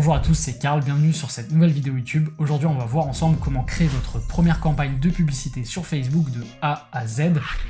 Bonjour à tous, c'est Karl, bienvenue sur cette nouvelle vidéo YouTube. Aujourd'hui on va voir ensemble comment créer votre première campagne de publicité sur Facebook de A à Z,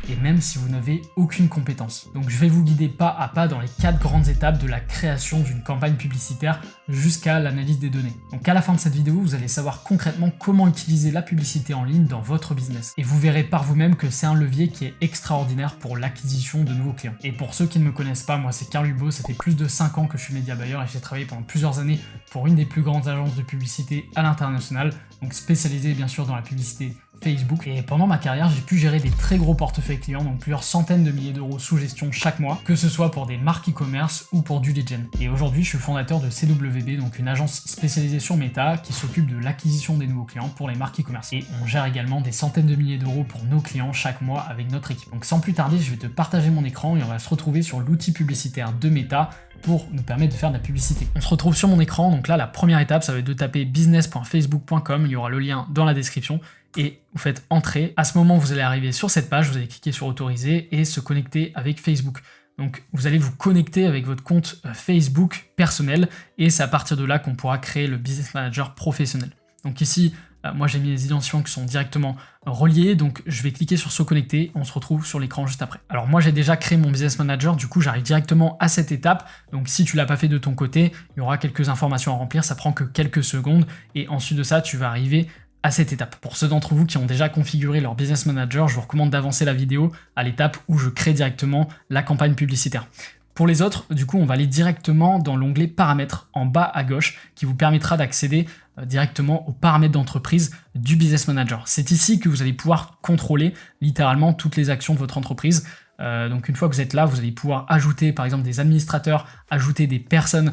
et même si vous n'avez aucune compétence. Donc je vais vous guider pas à pas dans les 4 grandes étapes de la création d'une campagne publicitaire jusqu'à l'analyse des données. Donc à la fin de cette vidéo, vous allez savoir concrètement comment utiliser la publicité en ligne dans votre business. Et vous verrez par vous-même que c'est un levier qui est extraordinaire pour l'acquisition de nouveaux clients. Et pour ceux qui ne me connaissent pas, moi c'est Karl Hubo, ça fait plus de 5 ans que je suis média buyer et j'ai travaillé pendant plusieurs années pour une des plus grandes agences de publicité à l'international, donc spécialisée bien sûr dans la publicité Facebook. Et pendant ma carrière, j'ai pu gérer des très gros portefeuilles clients, donc plusieurs centaines de milliers d'euros sous gestion chaque mois, que ce soit pour des marques e-commerce ou pour du lead gen. Et aujourd'hui, je suis fondateur de CWB, donc une agence spécialisée sur Meta qui s'occupe de l'acquisition des nouveaux clients pour les marques e-commerce. Et on gère également des centaines de milliers d'euros pour nos clients chaque mois avec notre équipe. Donc sans plus tarder, je vais te partager mon écran et on va se retrouver sur l'outil publicitaire de Meta pour nous permettre de faire de la publicité. On se retrouve sur mon écran, donc là la première étape ça va être de taper business.facebook.com, il y aura le lien dans la description et vous faites entrer. À ce moment vous allez arriver sur cette page, vous allez cliquer sur autoriser et se connecter avec Facebook. Donc vous allez vous connecter avec votre compte Facebook personnel et c'est à partir de là qu'on pourra créer le Business Manager professionnel. Donc ici, moi j'ai mis les identifiants qui sont directement reliés, donc je vais cliquer sur se connecter, on se retrouve sur l'écran juste après. Alors moi j'ai déjà créé mon Business Manager, du coup j'arrive directement à cette étape, donc si tu l'as pas fait de ton côté, il y aura quelques informations à remplir, ça prend que quelques secondes, et ensuite de ça tu vas arriver à cette étape. Pour ceux d'entre vous qui ont déjà configuré leur Business Manager, je vous recommande d'avancer la vidéo à l'étape où je crée directement la campagne publicitaire. Pour les autres, du coup, on va aller directement dans l'onglet paramètres en bas à gauche qui vous permettra d'accéder directement aux paramètres d'entreprise du Business Manager. C'est ici que vous allez pouvoir contrôler littéralement toutes les actions de votre entreprise. Donc une fois que vous êtes là, vous allez pouvoir ajouter par exemple des administrateurs, ajouter des personnes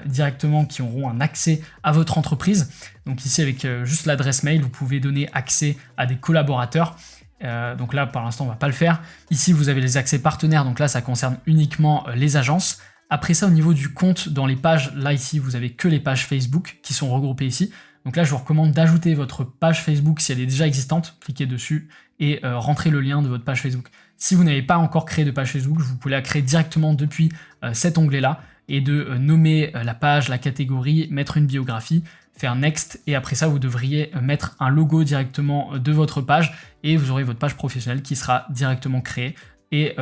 directement qui auront un accès à votre entreprise. Donc ici avec juste l'adresse mail, vous pouvez donner accès à des collaborateurs. Donc là par l'instant on va pas le faire. Ici vous avez les accès partenaires, donc là ça concerne uniquement les agences. Après ça au niveau du compte dans les pages, là ici vous avez que les pages Facebook qui sont regroupées ici. Donc là je vous recommande d'ajouter votre page Facebook si elle est déjà existante, cliquez dessus et rentrez le lien de votre page Facebook. Si vous n'avez pas encore créé de page Facebook, vous pouvez la créer directement depuis cet onglet là et de nommer la page, la catégorie, mettre une biographie, faire next et après ça vous devriez mettre un logo directement de votre page et vous aurez votre page professionnelle qui sera directement créée et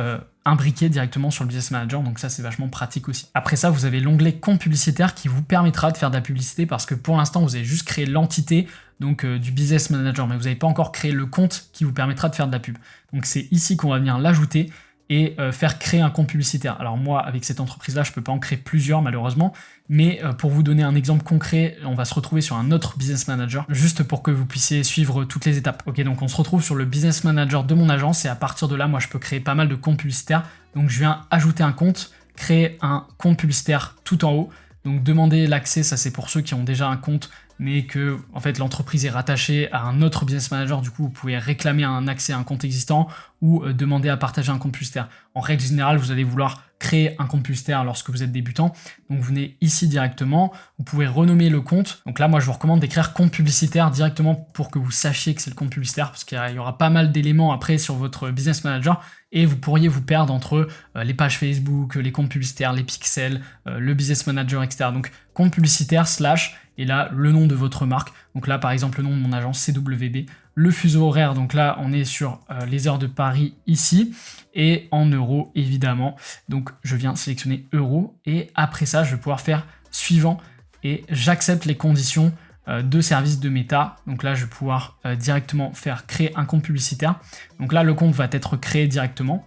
imbriquée directement sur le Business Manager, donc ça c'est vachement pratique aussi. Après ça vous avez l'onglet compte publicitaire qui vous permettra de faire de la publicité parce que pour l'instant vous avez juste créé l'entité donc du Business Manager mais vous n'avez pas encore créé le compte qui vous permettra de faire de la pub. Donc c'est ici qu'on va venir l'ajouter et faire créer un compte publicitaire. Alors moi, avec cette entreprise-là, je ne peux pas en créer plusieurs malheureusement, mais pour vous donner un exemple concret, on va se retrouver sur un autre Business Manager, juste pour que vous puissiez suivre toutes les étapes. Ok, donc on se retrouve sur le Business Manager de mon agence, et à partir de là, moi, je peux créer pas mal de comptes publicitaires. Donc je viens ajouter un compte, créer un compte publicitaire tout en haut. Donc demander l'accès, ça c'est pour ceux qui ont déjà un compte, mais que en fait l'entreprise est rattachée à un autre Business Manager, du coup vous pouvez réclamer un accès à un compte existant ou demander à partager un compte publicitaire. En règle générale, vous allez vouloir créer un compte publicitaire lorsque vous êtes débutant, donc vous venez ici directement, vous pouvez renommer le compte. Donc là moi je vous recommande d'écrire compte publicitaire directement pour que vous sachiez que c'est le compte publicitaire, parce qu'il y aura pas mal d'éléments après sur votre Business Manager et vous pourriez vous perdre entre les pages Facebook, les comptes publicitaires, les pixels, le Business Manager, etc. Donc compte publicitaire / et là le nom de votre marque. Donc là par exemple le nom de mon agence CWB, le fuseau horaire, donc là on est sur les heures de Paris ici et en euros évidemment. Donc je viens sélectionner euros et après ça je vais pouvoir faire suivant et j'accepte les conditions de service de Meta. Donc là je vais pouvoir directement faire créer un compte publicitaire. Donc là le compte va être créé directement.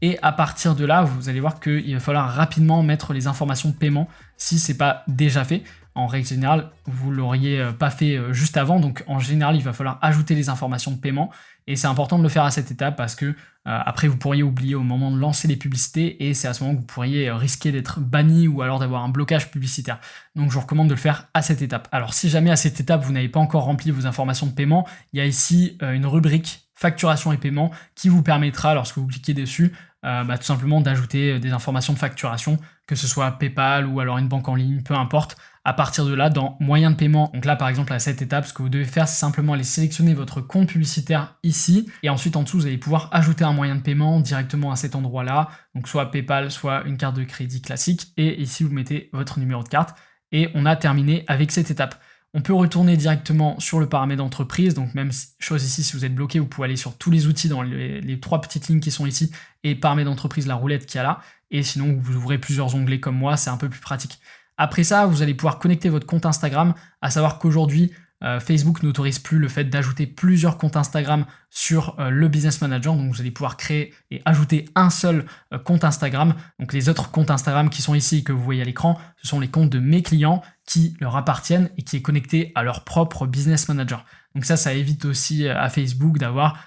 Et à partir de là, vous allez voir qu'il va falloir rapidement mettre les informations de paiement si ce n'est pas déjà fait. En règle générale, vous ne l'auriez pas fait juste avant. Donc en général, il va falloir ajouter les informations de paiement. Et c'est important de le faire à cette étape parce que après, vous pourriez oublier au moment de lancer les publicités. Et c'est à ce moment que vous pourriez risquer d'être banni ou alors d'avoir un blocage publicitaire. Donc je vous recommande de le faire à cette étape. Alors si jamais à cette étape, vous n'avez pas encore rempli vos informations de paiement, il y a ici une rubrique facturation et paiement qui vous permettra, lorsque vous cliquez dessus, tout simplement d'ajouter des informations de facturation, que ce soit PayPal ou alors une banque en ligne, peu importe. À partir de là, dans moyens de paiement, donc là par exemple à cette étape, ce que vous devez faire, c'est simplement aller sélectionner votre compte publicitaire ici, et ensuite en dessous vous allez pouvoir ajouter un moyen de paiement directement à cet endroit-là, donc soit PayPal, soit une carte de crédit classique, et ici vous mettez votre numéro de carte, et on a terminé avec cette étape. On peut retourner directement sur le paramètre d'entreprise, donc même chose ici, si vous êtes bloqué, vous pouvez aller sur tous les outils dans les 3 petites lignes qui sont ici, et paramètre d'entreprise, la roulette qu'il y a là, et sinon vous ouvrez plusieurs onglets comme moi, c'est un peu plus pratique. Après ça, vous allez pouvoir connecter votre compte Instagram, à savoir qu'aujourd'hui, Facebook n'autorise plus le fait d'ajouter plusieurs comptes Instagram sur le Business Manager, donc vous allez pouvoir créer et ajouter un seul compte Instagram. Donc les autres comptes Instagram qui sont ici, que vous voyez à l'écran, ce sont les comptes de mes clients qui leur appartiennent et qui est connecté à leur propre Business Manager. Donc ça évite aussi à Facebook d'avoir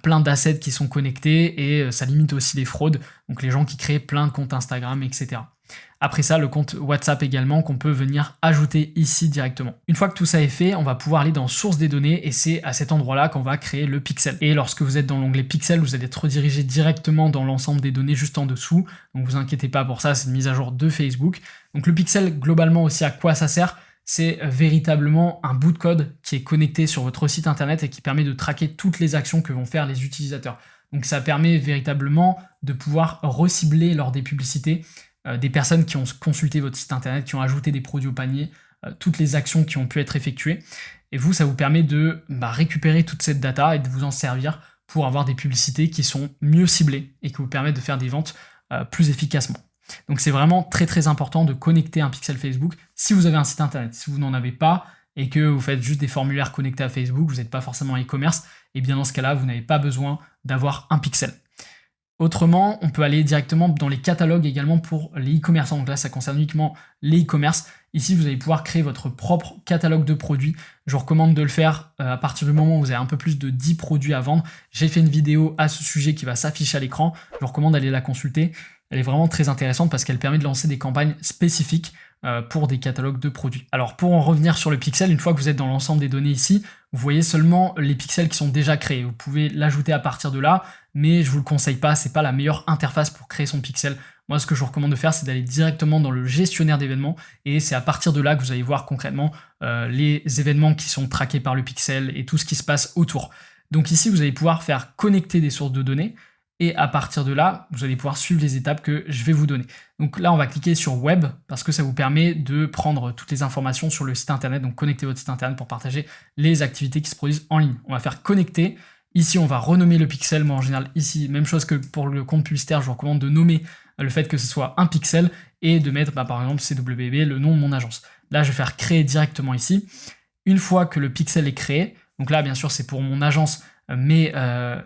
plein d'assets qui sont connectés et ça limite aussi les fraudes, donc les gens qui créent plein de comptes Instagram, etc. Après ça, le compte WhatsApp également qu'on peut venir ajouter ici directement. Une fois que tout ça est fait, on va pouvoir aller dans source des données et c'est à cet endroit-là qu'on va créer le pixel. Et lorsque vous êtes dans l'onglet pixel, vous allez être redirigé directement dans l'ensemble des données juste en dessous. Donc vous inquiétez pas pour ça, c'est une mise à jour de Facebook. Donc le pixel, globalement aussi, à quoi ça sert ? C'est véritablement un bout de code qui est connecté sur votre site internet et qui permet de traquer toutes les actions que vont faire les utilisateurs. Donc ça permet véritablement de pouvoir recibler lors des publicités des personnes qui ont consulté votre site internet, qui ont ajouté des produits au panier, toutes les actions qui ont pu être effectuées. Et vous, ça vous permet de récupérer toute cette data et de vous en servir pour avoir des publicités qui sont mieux ciblées et qui vous permettent de faire des ventes plus efficacement. Donc c'est vraiment très très important de connecter un pixel Facebook si vous avez un site internet. Si vous n'en avez pas et que vous faites juste des formulaires connectés à Facebook, vous n'êtes pas forcément e-commerce, et bien dans ce cas-là, vous n'avez pas besoin d'avoir un pixel. Autrement, on peut aller directement dans les catalogues également pour les e-commerçants. Donc là, ça concerne uniquement les e-commerce. Ici, vous allez pouvoir créer votre propre catalogue de produits. Je vous recommande de le faire à partir du moment où vous avez un peu plus de 10 produits à vendre. J'ai fait une vidéo à ce sujet qui va s'afficher à l'écran. Je vous recommande d'aller la consulter. Elle est vraiment très intéressante parce qu'elle permet de lancer des campagnes spécifiques pour des catalogues de produits. Alors pour en revenir sur le pixel, une fois que vous êtes dans l'ensemble des données ici, vous voyez seulement les pixels qui sont déjà créés. Vous pouvez l'ajouter à partir de là, mais je vous le conseille pas, c'est pas la meilleure interface pour créer son pixel. Moi, ce que je vous recommande de faire, c'est d'aller directement dans le gestionnaire d'événements et c'est à partir de là que vous allez voir concrètement les événements qui sont traqués par le pixel et tout ce qui se passe autour. Donc ici, vous allez pouvoir faire connecter des sources de données. Et à partir de là, vous allez pouvoir suivre les étapes que je vais vous donner. Donc là, on va cliquer sur Web parce que ça vous permet de prendre toutes les informations sur le site internet. Donc connecter votre site internet pour partager les activités qui se produisent en ligne. On va faire connecter. Ici, on va renommer le pixel. Moi, en général, ici, même chose que pour le compte publicitaire, je vous recommande de nommer le fait que ce soit un pixel et de mettre, par exemple, CWB, le nom de mon agence. Là, je vais faire créer directement ici. Une fois que le pixel est créé, donc là, bien sûr, c'est pour mon agence, mais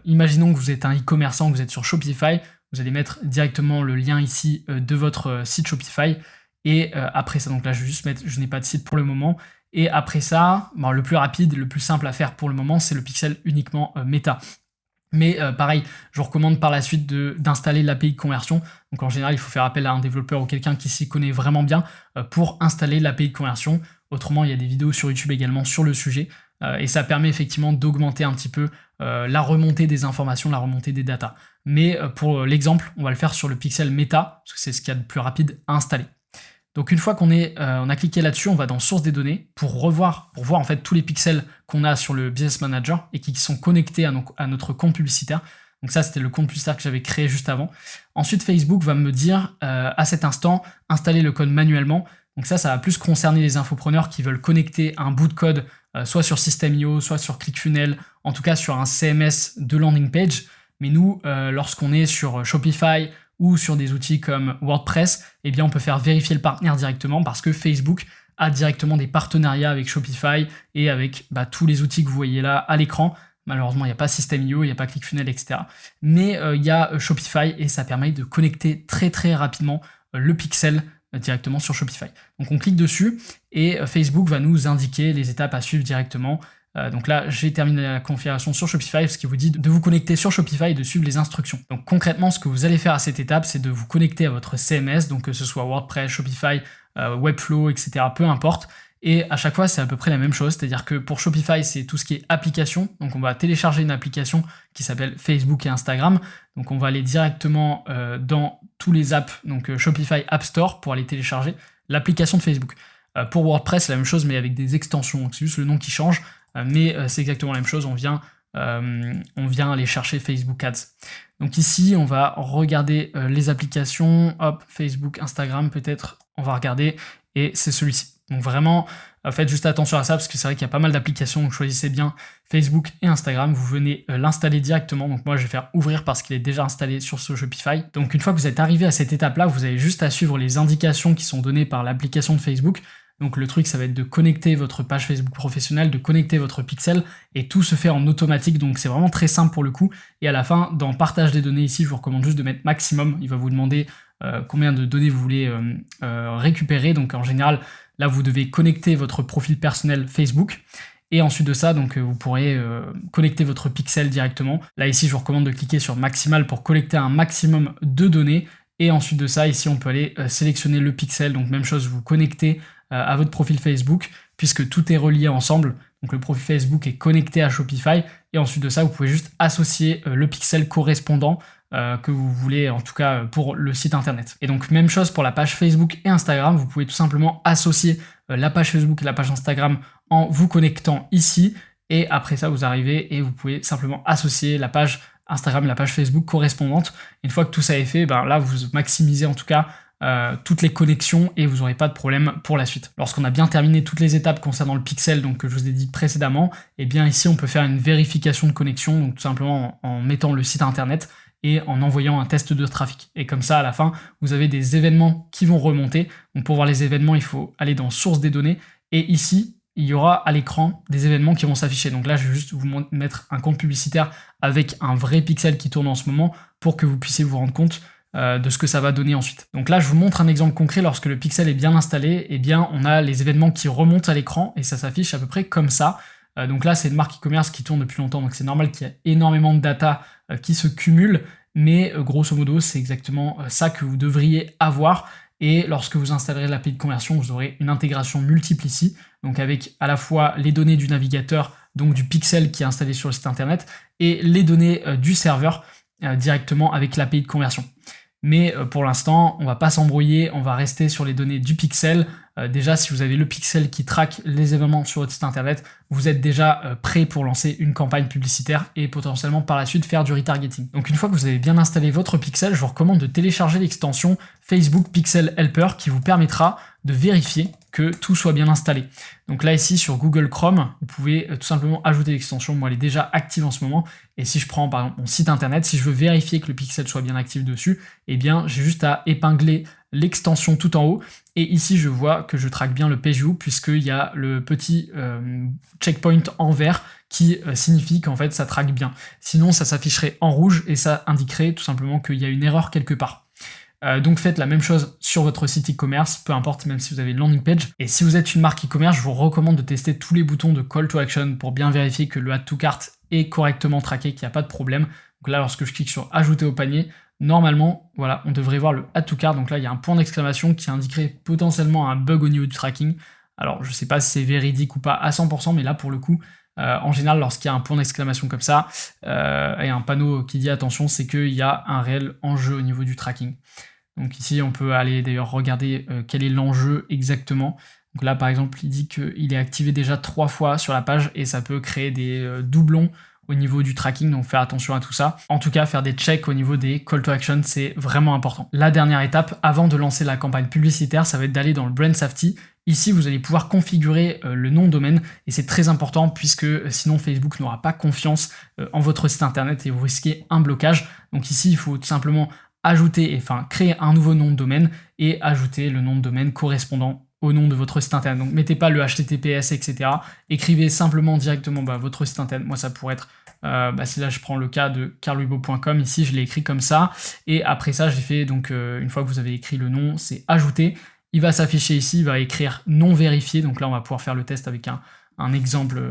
imaginons que vous êtes un e-commerçant, que vous êtes sur Shopify, vous allez mettre directement le lien ici de votre site Shopify, et après ça, donc là je vais juste mettre je n'ai pas de site pour le moment, et après ça, le plus rapide, le plus simple à faire pour le moment, c'est le pixel uniquement Meta. Mais pareil, je vous recommande par la suite d'installer l'API de conversion. Donc en général, il faut faire appel à un développeur ou quelqu'un qui s'y connaît vraiment bien pour installer l'API de conversion. Autrement, il y a des vidéos sur YouTube également sur le sujet. Et ça permet effectivement d'augmenter un petit peu la remontée des informations, la remontée des datas. Mais pour l'exemple, on va le faire sur le pixel Meta, parce que c'est ce qu'il y a de plus rapide à installer. Donc une fois qu'on a cliqué là-dessus, on va dans source des données pour voir en fait tous les pixels qu'on a sur le Business Manager et qui sont connectés à notre compte publicitaire. Donc ça, c'était le compte publicitaire que j'avais créé juste avant. Ensuite, Facebook va me dire à cet instant, installer le code manuellement. Donc ça va plus concerner les infopreneurs qui veulent connecter un bout de code soit sur System.io, soit sur ClickFunnels, en tout cas sur un CMS de landing page. Mais nous, lorsqu'on est sur Shopify ou sur des outils comme WordPress, eh bien on peut faire vérifier le partenaire directement parce que Facebook a directement des partenariats avec Shopify et avec tous les outils que vous voyez là à l'écran. Malheureusement, il n'y a pas System.io, il n'y a pas ClickFunnels, etc. Mais il y a Shopify et ça permet de connecter très très rapidement le pixel directement sur Shopify. Donc on clique dessus et Facebook va nous indiquer les étapes à suivre directement. Donc là, j'ai terminé la configuration sur Shopify, ce qui vous dit de vous connecter sur Shopify et de suivre les instructions. Donc concrètement, ce que vous allez faire à cette étape, c'est de vous connecter à votre CMS, donc que ce soit WordPress, Shopify, Webflow, etc., peu importe. Et à chaque fois, c'est à peu près la même chose, c'est-à-dire que pour Shopify, c'est tout ce qui est application. Donc on va télécharger une application qui s'appelle Facebook et Instagram. Donc on va aller directement dans tous les apps, donc Shopify App Store pour aller télécharger l'application de Facebook. Pour WordPress, c'est la même chose, mais avec des extensions. Donc c'est juste le nom qui change, mais c'est exactement la même chose. On vient aller chercher Facebook Ads. Donc ici, on va regarder les applications. Hop, Facebook, Instagram peut-être. On va regarder et c'est celui-ci. Donc vraiment, faites juste attention à ça parce que c'est vrai qu'il y a pas mal d'applications, donc choisissez bien Facebook et Instagram, vous venez l'installer directement. Donc moi je vais faire ouvrir parce qu'il est déjà installé sur ce Shopify. Donc une fois que vous êtes arrivé à cette étape-là, vous avez juste à suivre les indications qui sont données par l'application de Facebook. Donc le truc, ça va être de connecter votre page Facebook professionnelle, de connecter votre pixel, et tout se fait en automatique, donc c'est vraiment très simple pour le coup. Et à la fin, dans partage des données ici, je vous recommande juste de mettre maximum. Il va vous demander combien de données vous voulez récupérer. Donc en général, là vous devez connecter votre profil personnel Facebook. Et ensuite de ça, donc vous pourrez connecter votre pixel directement. Là ici, je vous recommande de cliquer sur maximal pour collecter un maximum de données. Et ensuite de ça, ici, on peut aller sélectionner le pixel. Donc même chose, vous connectez à votre profil Facebook, puisque tout est relié ensemble. Donc le profil Facebook est connecté à Shopify, et ensuite de ça, vous pouvez juste associer le pixel correspondant que vous voulez, en tout cas pour le site internet. Et donc même chose pour la page Facebook et Instagram, vous pouvez tout simplement associer la page Facebook et la page Instagram en vous connectant ici, et après ça, vous arrivez et vous pouvez simplement associer la page Instagram et la page Facebook correspondante. Une fois que tout ça est fait, ben là, vous maximisez en tout cas toutes les connexions et vous n'aurez pas de problème pour la suite. Lorsqu'on a bien terminé toutes les étapes concernant le pixel, donc que je vous ai dit précédemment, et bien ici on peut faire une vérification de connexion, donc tout simplement en mettant le site internet et en envoyant un test de trafic. Et comme ça, à la fin, vous avez des événements qui vont remonter. Donc pour voir les événements, il faut aller dans source des données, et ici, il y aura à l'écran des événements qui vont s'afficher. Donc là, je vais juste vous mettre un compte publicitaire avec un vrai pixel qui tourne en ce moment pour que vous puissiez vous rendre compte de ce que ça va donner ensuite. Donc là, je vous montre un exemple concret. Lorsque le pixel est bien installé, eh bien, on a les événements qui remontent à l'écran et ça s'affiche à peu près comme ça. Donc là, c'est une marque e-commerce qui tourne depuis longtemps, donc c'est normal qu'il y ait énormément de data qui se cumulent, mais grosso modo, c'est exactement ça que vous devriez avoir. Et lorsque vous installerez l'API de conversion, vous aurez une intégration multiple ici, donc avec à la fois les données du navigateur, donc du pixel qui est installé sur le site internet, et les données du serveur directement avec l'API de conversion. Mais pour l'instant, on va pas s'embrouiller, on va rester sur les données du pixel. Déjà, si vous avez le pixel qui traque les événements sur votre site internet, vous êtes déjà prêt pour lancer une campagne publicitaire et potentiellement par la suite faire du retargeting. Donc une fois que vous avez bien installé votre pixel, je vous recommande de télécharger l'extension Facebook Pixel Helper qui vous permettra de vérifier que tout soit bien installé. Donc là ici sur Google Chrome, vous pouvez tout simplement ajouter l'extension. Moi elle est déjà active en ce moment, et si je prends par exemple mon site internet, si je veux vérifier que le pixel soit bien actif dessus, eh bien j'ai juste à épingler l'extension tout en haut, et ici je vois que je traque bien le page view puisqu'il y a le petit checkpoint en vert qui signifie qu'en fait ça traque bien. Sinon ça s'afficherait en rouge et ça indiquerait tout simplement qu'il y a une erreur quelque part. Donc faites la même chose sur votre site e-commerce, peu importe, même si vous avez une landing page. Et si vous êtes une marque e-commerce, je vous recommande de tester tous les boutons de call to action pour bien vérifier que le add to cart est correctement traqué, qu'il n'y a pas de problème. Donc là, lorsque je clique sur ajouter au panier, normalement, voilà, on devrait voir le add to cart. Donc là, il y a un point d'exclamation qui indiquerait potentiellement un bug au niveau du tracking. Alors, je ne sais pas si c'est véridique ou pas à 100%, mais là, pour le coup, en général, lorsqu'il y a un point d'exclamation comme ça et un panneau qui dit attention, c'est qu'il y a un réel enjeu au niveau du tracking. Donc ici, on peut aller d'ailleurs regarder quel est l'enjeu exactement. Donc là, par exemple, il dit qu'il est activé déjà 3 fois sur la page et ça peut créer des doublons au niveau du tracking, donc faire attention à tout ça. En tout cas, faire des checks au niveau des call to action, c'est vraiment important. La dernière étape, avant de lancer la campagne publicitaire, ça va être d'aller dans le Brand Safety. Ici, vous allez pouvoir configurer le nom de domaine, et c'est très important puisque sinon Facebook n'aura pas confiance en votre site internet et vous risquez un blocage. Donc ici, il faut tout simplement créer un nouveau nom de domaine et ajouter le nom de domaine correspondant au nom de votre site internet. Donc mettez pas le HTTPS, etc. Écrivez simplement directement votre site internet. Moi, ça pourrait être, si là je prends le cas de carlwibo.com, ici je l'ai écrit comme ça, et après ça j'ai fait, donc une fois que vous avez écrit le nom, c'est ajouter. Il va s'afficher ici, il va écrire non vérifié, donc là on va pouvoir faire le test avec un exemple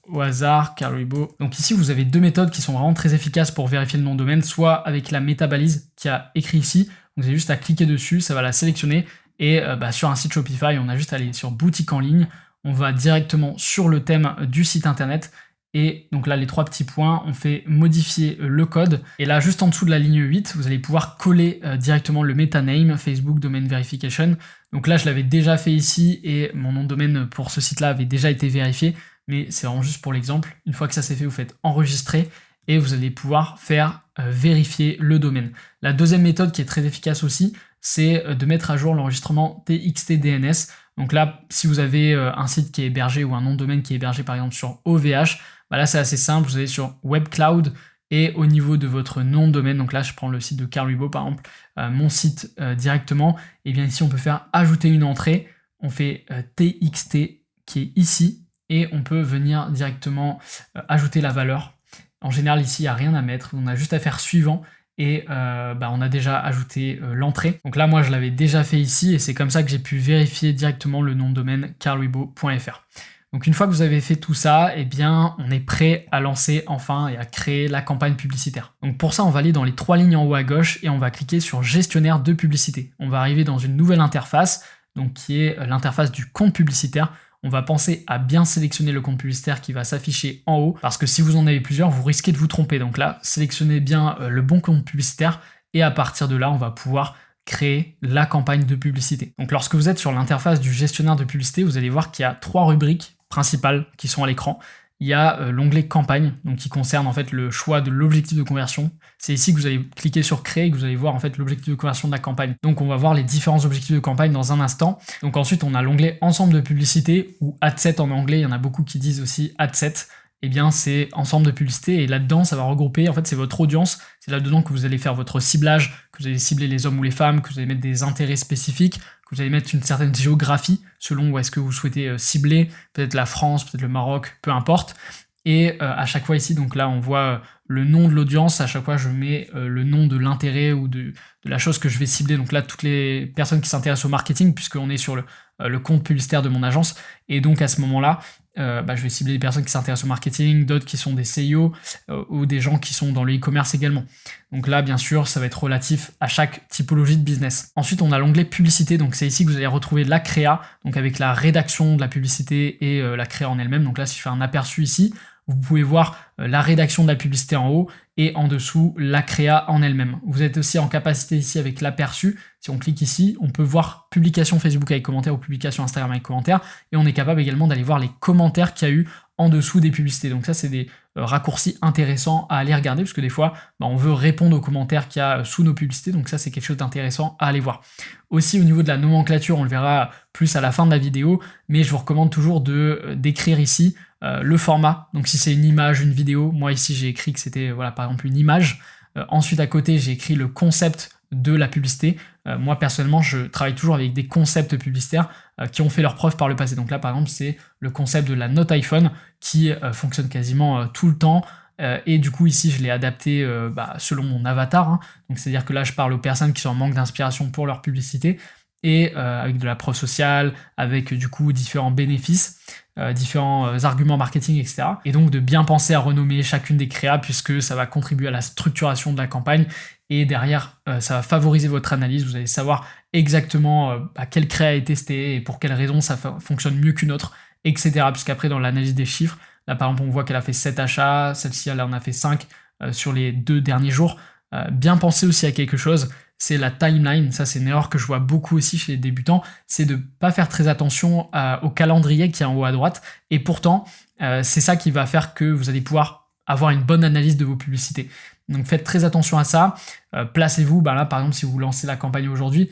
au hasard, Carlwibo. Donc ici, vous avez deux méthodes qui sont vraiment très efficaces pour vérifier le nom de domaine, soit avec la métabalise qui a écrit ici, vous avez juste à cliquer dessus, ça va la sélectionner, et sur un site Shopify, on a juste à aller sur boutique en ligne, on va directement sur le thème du site internet, et donc là, les 3 petits points, on fait modifier le code, et là, juste en dessous de la ligne 8, vous allez pouvoir coller directement le meta name, Facebook Domain Verification. Donc là, je l'avais déjà fait ici, et mon nom de domaine pour ce site-là avait déjà été vérifié, mais c'est vraiment juste pour l'exemple. Une fois que ça c'est fait, vous faites enregistrer, et vous allez pouvoir faire vérifier le domaine. La deuxième méthode qui est très efficace aussi, c'est de mettre à jour l'enregistrement TXT-DNS. Donc là, si vous avez un site qui est hébergé ou un nom de domaine qui est hébergé par exemple sur OVH, bah là c'est assez simple, vous allez sur WebCloud et au niveau de votre nom de domaine, donc là je prends le site de Carl Weibo par exemple, mon site directement, et bien ici on peut faire ajouter une entrée, on fait TXT qui est ici, et on peut venir directement ajouter la valeur. En général ici il n'y a rien à mettre, on a juste à faire suivant, et on a déjà ajouté l'entrée. Donc là moi je l'avais déjà fait ici et c'est comme ça que j'ai pu vérifier directement le nom de domaine carlweibo.fr. Donc une fois que vous avez fait tout ça, eh bien on est prêt à lancer enfin et à créer la campagne publicitaire. Donc pour ça on va aller dans les 3 lignes en haut à gauche et on va cliquer sur gestionnaire de publicité. On va arriver dans une nouvelle interface, donc qui est l'interface du compte publicitaire. On va penser à bien sélectionner le compte publicitaire qui va s'afficher en haut, parce que si vous en avez plusieurs, vous risquez de vous tromper. Donc là, sélectionnez bien le bon compte publicitaire, et à partir de là, on va pouvoir créer la campagne de publicité. Donc lorsque vous êtes sur l'interface du gestionnaire de publicité, vous allez voir qu'il y a 3 rubriques principales qui sont à l'écran. Il y a l'onglet campagne, donc qui concerne en fait le choix de l'objectif de conversion. C'est ici que vous allez cliquer sur créer et que vous allez voir en fait l'objectif de conversion de la campagne. Donc on va voir les différents objectifs de campagne dans un instant. Donc ensuite on a l'onglet ensemble de publicité ou ad set en anglais. Il y en a beaucoup qui disent aussi ad set. Eh bien c'est ensemble de publicité et là-dedans ça va regrouper, en fait c'est votre audience, c'est là-dedans que vous allez faire votre ciblage, que vous allez cibler les hommes ou les femmes, que vous allez mettre des intérêts spécifiques, que vous allez mettre une certaine géographie selon où est-ce que vous souhaitez cibler, peut-être la France, peut-être le Maroc, peu importe. Et à chaque fois ici, donc là on voit le nom de l'audience, à chaque fois je mets le nom de l'intérêt ou de la chose que je vais cibler. Donc là toutes les personnes qui s'intéressent au marketing, puisqu'on est sur le compte publicitaire de mon agence, et donc à ce moment-là, je vais cibler des personnes qui s'intéressent au marketing, d'autres qui sont des CIO ou des gens qui sont dans le e-commerce également. Donc là, bien sûr, ça va être relatif à chaque typologie de business. Ensuite, on a l'onglet publicité, donc c'est ici que vous allez retrouver la créa, donc avec la rédaction de la publicité et la créa en elle-même. Donc là, si je fais un aperçu ici, vous pouvez voir la rédaction de la publicité en haut et en dessous la créa en elle-même. Vous êtes aussi en capacité ici avec l'aperçu. Si on clique ici, on peut voir publication Facebook avec commentaire ou publication Instagram avec commentaire, et on est capable également d'aller voir les commentaires qu'il y a eu en dessous des publicités. Donc ça c'est des raccourcis intéressants à aller regarder, parce que des fois on veut répondre aux commentaires qu'il y a sous nos publicités, donc ça c'est quelque chose d'intéressant à aller voir. Aussi au niveau de la nomenclature, on le verra plus à la fin de la vidéo, mais je vous recommande toujours d'écrire ici le format. Donc si c'est une image, une vidéo, moi ici j'ai écrit que c'était par exemple une image. Ensuite à côté j'ai écrit le concept de la publicité. Moi personnellement je travaille toujours avec des concepts publicitaires qui ont fait leurs preuves par le passé. Donc là par exemple c'est le concept de la note iPhone qui fonctionne quasiment tout le temps. Et du coup ici je l'ai adapté selon mon avatar, hein. Donc c'est à dire que là je parle aux personnes qui sont en manque d'inspiration pour leur publicité, et avec de la preuve sociale, avec du coup différents bénéfices, différents arguments marketing, etc. Et donc de bien penser à renommer chacune des créas, puisque ça va contribuer à la structuration de la campagne, et derrière ça va favoriser votre analyse. Vous allez savoir exactement quelle créa est testée et pour quelles raisons ça fonctionne mieux qu'une autre, etc. Puisqu'après dans l'analyse des chiffres, là par exemple on voit qu'elle a fait 7 achats, celle-ci elle en a fait 5 sur les 2 derniers jours. Bien penser aussi à quelque chose, c'est la timeline. Ça c'est une erreur que je vois beaucoup aussi chez les débutants, c'est de pas faire très attention au calendrier qui est en haut à droite, et pourtant c'est ça qui va faire que vous allez pouvoir avoir une bonne analyse de vos publicités. Donc faites très attention à ça. Placez-vous, là par exemple si vous lancez la campagne aujourd'hui,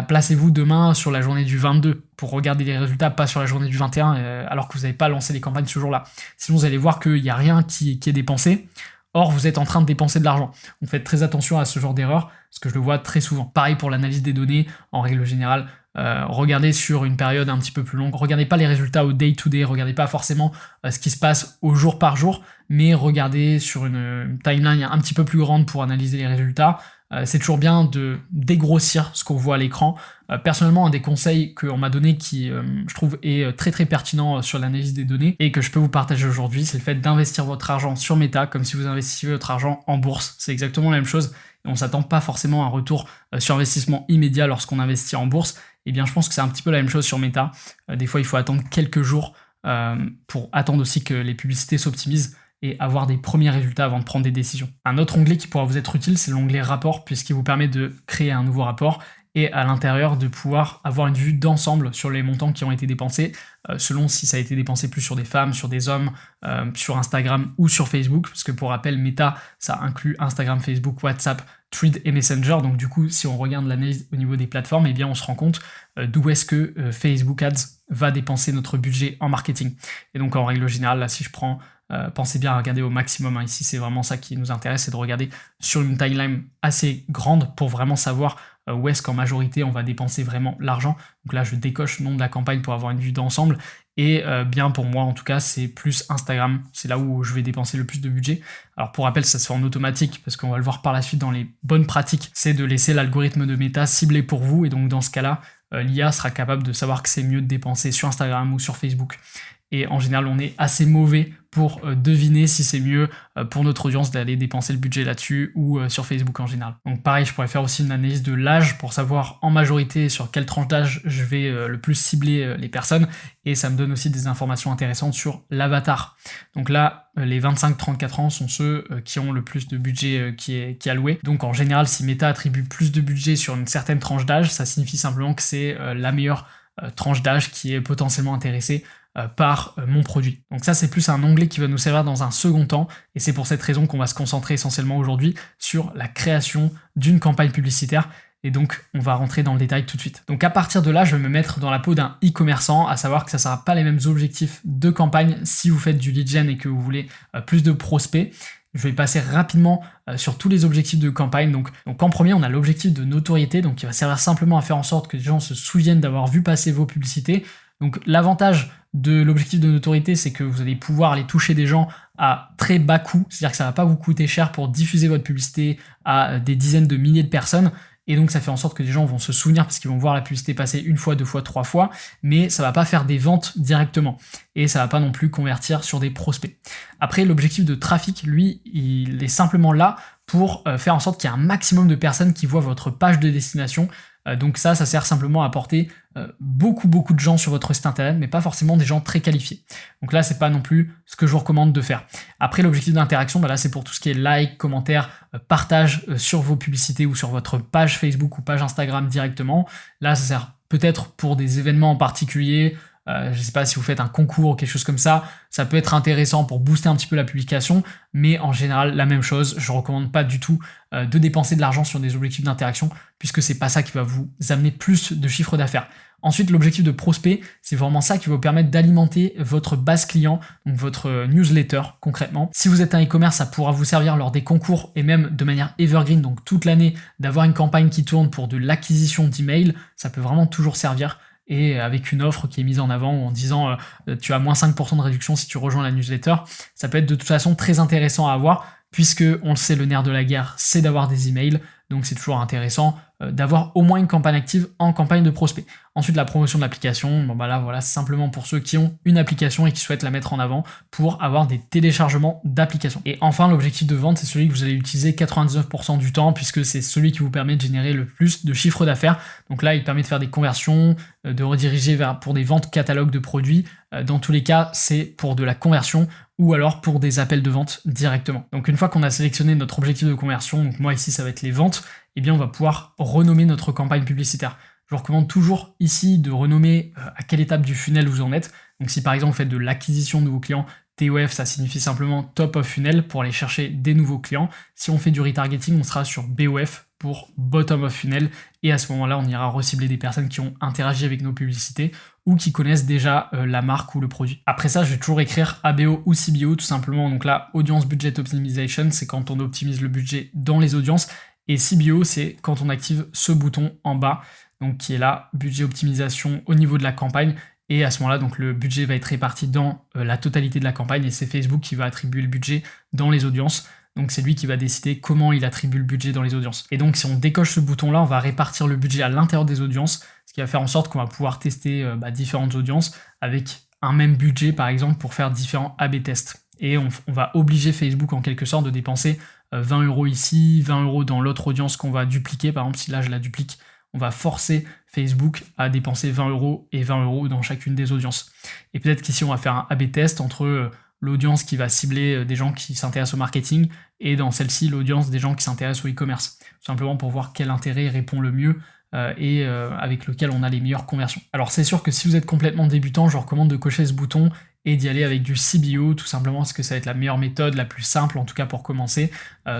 placez-vous demain sur la journée du 22 pour regarder les résultats, pas sur la journée du 21 alors que vous n'avez pas lancé les campagnes ce jour-là. Sinon vous allez voir qu'il n'y a rien qui est dépensé. Or, vous êtes en train de dépenser de l'argent. Donc faites très attention à ce genre d'erreur, parce que je le vois très souvent. Pareil pour l'analyse des données, en règle générale, regardez sur une période un petit peu plus longue. Regardez pas les résultats au day-to-day, regardez pas forcément ce qui se passe au jour par jour, mais regardez sur une timeline un petit peu plus grande pour analyser les résultats. C'est toujours bien de dégrossir ce qu'on voit à l'écran. Personnellement, un des conseils qu'on m'a donné qui, je trouve, est très très pertinent sur l'analyse des données et que je peux vous partager aujourd'hui, c'est le fait d'investir votre argent sur Meta comme si vous investissiez votre argent en bourse. C'est exactement la même chose. Et on ne s'attend pas forcément à un retour sur investissement immédiat lorsqu'on investit en bourse. Et bien, je pense que c'est un petit peu la même chose sur Meta. Des fois, il faut attendre quelques jours pour attendre aussi que les publicités s'optimisent et avoir des premiers résultats avant de prendre des décisions. Un autre onglet qui pourra vous être utile, c'est l'onglet rapport, puisqu'il vous permet de créer un nouveau rapport et à l'intérieur de pouvoir avoir une vue d'ensemble sur les montants qui ont été dépensés, selon si ça a été dépensé plus sur des femmes, sur des hommes, sur Instagram ou sur Facebook, parce que pour rappel, Meta, ça inclut Instagram, Facebook, WhatsApp, Threads et Messenger. Donc du coup, si on regarde l'analyse au niveau des plateformes, eh bien on se rend compte d'où est-ce que Facebook Ads va dépenser notre budget en marketing. Et donc en règle générale, là si je prends, pensez bien à regarder au maximum, hein. Ici c'est vraiment ça qui nous intéresse, c'est de regarder sur une timeline assez grande pour vraiment savoir où est-ce qu'en majorité on va dépenser vraiment l'argent. Donc là je décoche le nom de la campagne pour avoir une vue d'ensemble. Et bien pour moi en tout cas c'est plus Instagram, c'est là où je vais dépenser le plus de budget. Alors pour rappel ça se fait en automatique parce qu'on va le voir par la suite dans les bonnes pratiques, c'est de laisser l'algorithme de Meta cibler pour vous et donc dans ce cas-là l'IA sera capable de savoir que c'est mieux de dépenser sur Instagram ou sur Facebook. Et en général, on est assez mauvais pour deviner si c'est mieux pour notre audience d'aller dépenser le budget là-dessus ou sur Facebook en général. Donc pareil, je pourrais faire aussi une analyse de l'âge pour savoir en majorité sur quelle tranche d'âge je vais le plus cibler les personnes. Et ça me donne aussi des informations intéressantes sur l'avatar. Donc là, les 25-34 ans sont ceux qui ont le plus de budget qui est alloué. Donc en général, si Meta attribue plus de budget sur une certaine tranche d'âge, ça signifie simplement que c'est la meilleure tranche d'âge qui est potentiellement intéressée par mon produit. Donc ça c'est plus un onglet qui va nous servir dans un second temps et c'est pour cette raison qu'on va se concentrer essentiellement aujourd'hui sur la création d'une campagne publicitaire et donc on va rentrer dans le détail tout de suite. Donc à partir de là je vais me mettre dans la peau d'un e-commerçant, à savoir que ça ne sera pas les mêmes objectifs de campagne si vous faites du lead gen et que vous voulez plus de prospects. Je vais passer rapidement sur tous les objectifs de campagne. Donc en premier, on a l'objectif de notoriété, donc qui va servir simplement à faire en sorte que les gens se souviennent d'avoir vu passer vos publicités. Donc l'avantage de l'objectif de notoriété, c'est que vous allez pouvoir aller toucher des gens à très bas coût, c'est-à-dire que ça ne va pas vous coûter cher pour diffuser votre publicité à des dizaines de milliers de personnes. Et donc ça fait en sorte que les gens vont se souvenir parce qu'ils vont voir la publicité passer une fois, deux fois, trois fois, mais ça va pas faire des ventes directement. Et ça va pas non plus convertir sur des prospects. Après, l'objectif de trafic, lui, il est simplement là pour faire en sorte qu'il y ait un maximum de personnes qui voient votre page de destination. Donc ça sert simplement à apporter beaucoup de gens sur votre site internet, mais pas forcément des gens très qualifiés. Donc là, c'est pas non plus ce que je vous recommande de faire. Après, l'objectif d'interaction, là, c'est pour tout ce qui est like, commentaire, partage sur vos publicités ou sur votre page Facebook ou page Instagram directement. Là, ça sert peut-être pour des événements en particulier. Je ne sais pas si vous faites un concours ou quelque chose comme ça, ça peut être intéressant pour booster un petit peu la publication, mais en général, la même chose, je ne recommande pas du tout de dépenser de l'argent sur des objectifs d'interaction, puisque c'est pas ça qui va vous amener plus de chiffre d'affaires. Ensuite, l'objectif de prospect, c'est vraiment ça qui va vous permettre d'alimenter votre base client, donc votre newsletter concrètement. Si vous êtes un e-commerce, ça pourra vous servir lors des concours et même de manière evergreen, donc toute l'année, d'avoir une campagne qui tourne pour de l'acquisition d'emails, ça peut vraiment toujours servir. Et avec une offre qui est mise en avant en disant tu as moins 5% de réduction si tu rejoins la newsletter, ça peut être de toute façon très intéressant à avoir puisque on le sait, le nerf de la guerre c'est d'avoir des emails, donc c'est toujours intéressant d'avoir au moins une campagne active en campagne de prospect. Ensuite, la promotion de l'application, là voilà, c'est simplement pour ceux qui ont une application et qui souhaitent la mettre en avant pour avoir des téléchargements d'applications. Et enfin, l'objectif de vente, c'est celui que vous allez utiliser 99% du temps puisque c'est celui qui vous permet de générer le plus de chiffre d'affaires. Donc là, il permet de faire des conversions, de rediriger pour des ventes catalogues de produits. Dans tous les cas, c'est pour de la conversion ou alors pour des appels de vente directement. Donc une fois qu'on a sélectionné notre objectif de conversion, donc moi ici ça va être les ventes, eh bien on va pouvoir renommer notre campagne publicitaire. Je vous recommande toujours ici de renommer à quelle étape du funnel vous en êtes. Donc si par exemple vous faites de l'acquisition de nouveaux clients, TOF ça signifie simplement top of funnel pour aller chercher des nouveaux clients. Si on fait du retargeting, on sera sur BOF pour bottom of funnel et à ce moment-là on ira recibler des personnes qui ont interagi avec nos publicités ou qui connaissent déjà la marque ou le produit. Après ça, je vais toujours écrire ABO ou CBO tout simplement. Donc là, Audience Budget Optimization, c'est quand on optimise le budget dans les audiences et CBO, c'est quand on active ce bouton en bas, donc qui est là, budget optimisation au niveau de la campagne. Et à ce moment-là, donc le budget va être réparti dans la totalité de la campagne et c'est Facebook qui va attribuer le budget dans les audiences. Donc c'est lui qui va décider comment il attribue le budget dans les audiences. Et donc si on décoche ce bouton-là, on va répartir le budget à l'intérieur des audiences, ce qui va faire en sorte qu'on va pouvoir tester différentes audiences avec un même budget par exemple pour faire différents A/B tests. Et on va obliger Facebook en quelque sorte de dépenser 20 € ici, 20 € dans l'autre audience qu'on va dupliquer. Par exemple, si là je la duplique, on va forcer Facebook à dépenser 20 € et 20 € dans chacune des audiences. Et peut-être qu'ici on va faire un A/B test entre l'audience qui va cibler des gens qui s'intéressent au marketing et dans celle-ci l'audience des gens qui s'intéressent au e-commerce. Tout simplement pour voir quel intérêt répond le mieux et avec lequel on a les meilleures conversions. Alors c'est sûr que si vous êtes complètement débutant, je vous recommande de cocher ce bouton et d'y aller avec du CBO, tout simplement parce que ça va être la meilleure méthode, la plus simple en tout cas pour commencer,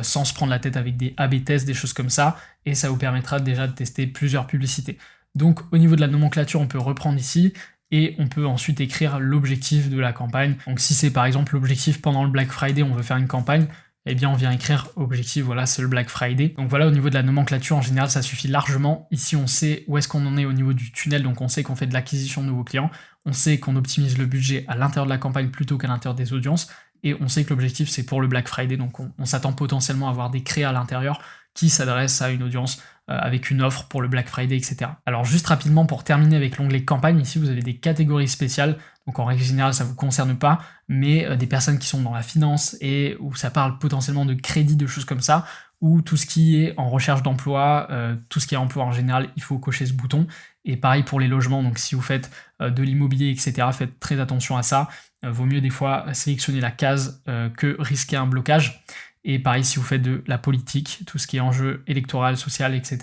sans se prendre la tête avec des A/B tests, des choses comme ça, et ça vous permettra déjà de tester plusieurs publicités. Donc au niveau de la nomenclature, on peut reprendre ici, et on peut ensuite écrire l'objectif de la campagne. Donc si c'est par exemple l'objectif pendant le Black Friday, on veut faire une campagne, eh bien on vient écrire objectif, voilà, c'est le Black Friday. Donc voilà, au niveau de la nomenclature, en général, ça suffit largement. Ici, on sait où est-ce qu'on en est au niveau du tunnel, donc on sait qu'on fait de l'acquisition de nouveaux clients, on sait qu'on optimise le budget à l'intérieur de la campagne plutôt qu'à l'intérieur des audiences, et on sait que l'objectif, c'est pour le Black Friday, donc on s'attend potentiellement à avoir des créas à l'intérieur qui s'adressent à une audience avec une offre pour le Black Friday, etc. Alors juste rapidement, pour terminer avec l'onglet campagne, ici, vous avez des catégories spéciales. Donc en règle générale, ça ne vous concerne pas, mais des personnes qui sont dans la finance et où ça parle potentiellement de crédit, de choses comme ça, ou tout ce qui est en recherche d'emploi, tout ce qui est emploi en général, il faut cocher ce bouton. Et pareil pour les logements, donc si vous faites de l'immobilier, etc., faites très attention à ça. Vaut mieux des fois sélectionner la case que risquer un blocage. Et pareil, si vous faites de la politique, tout ce qui est enjeu électoral, social, etc.,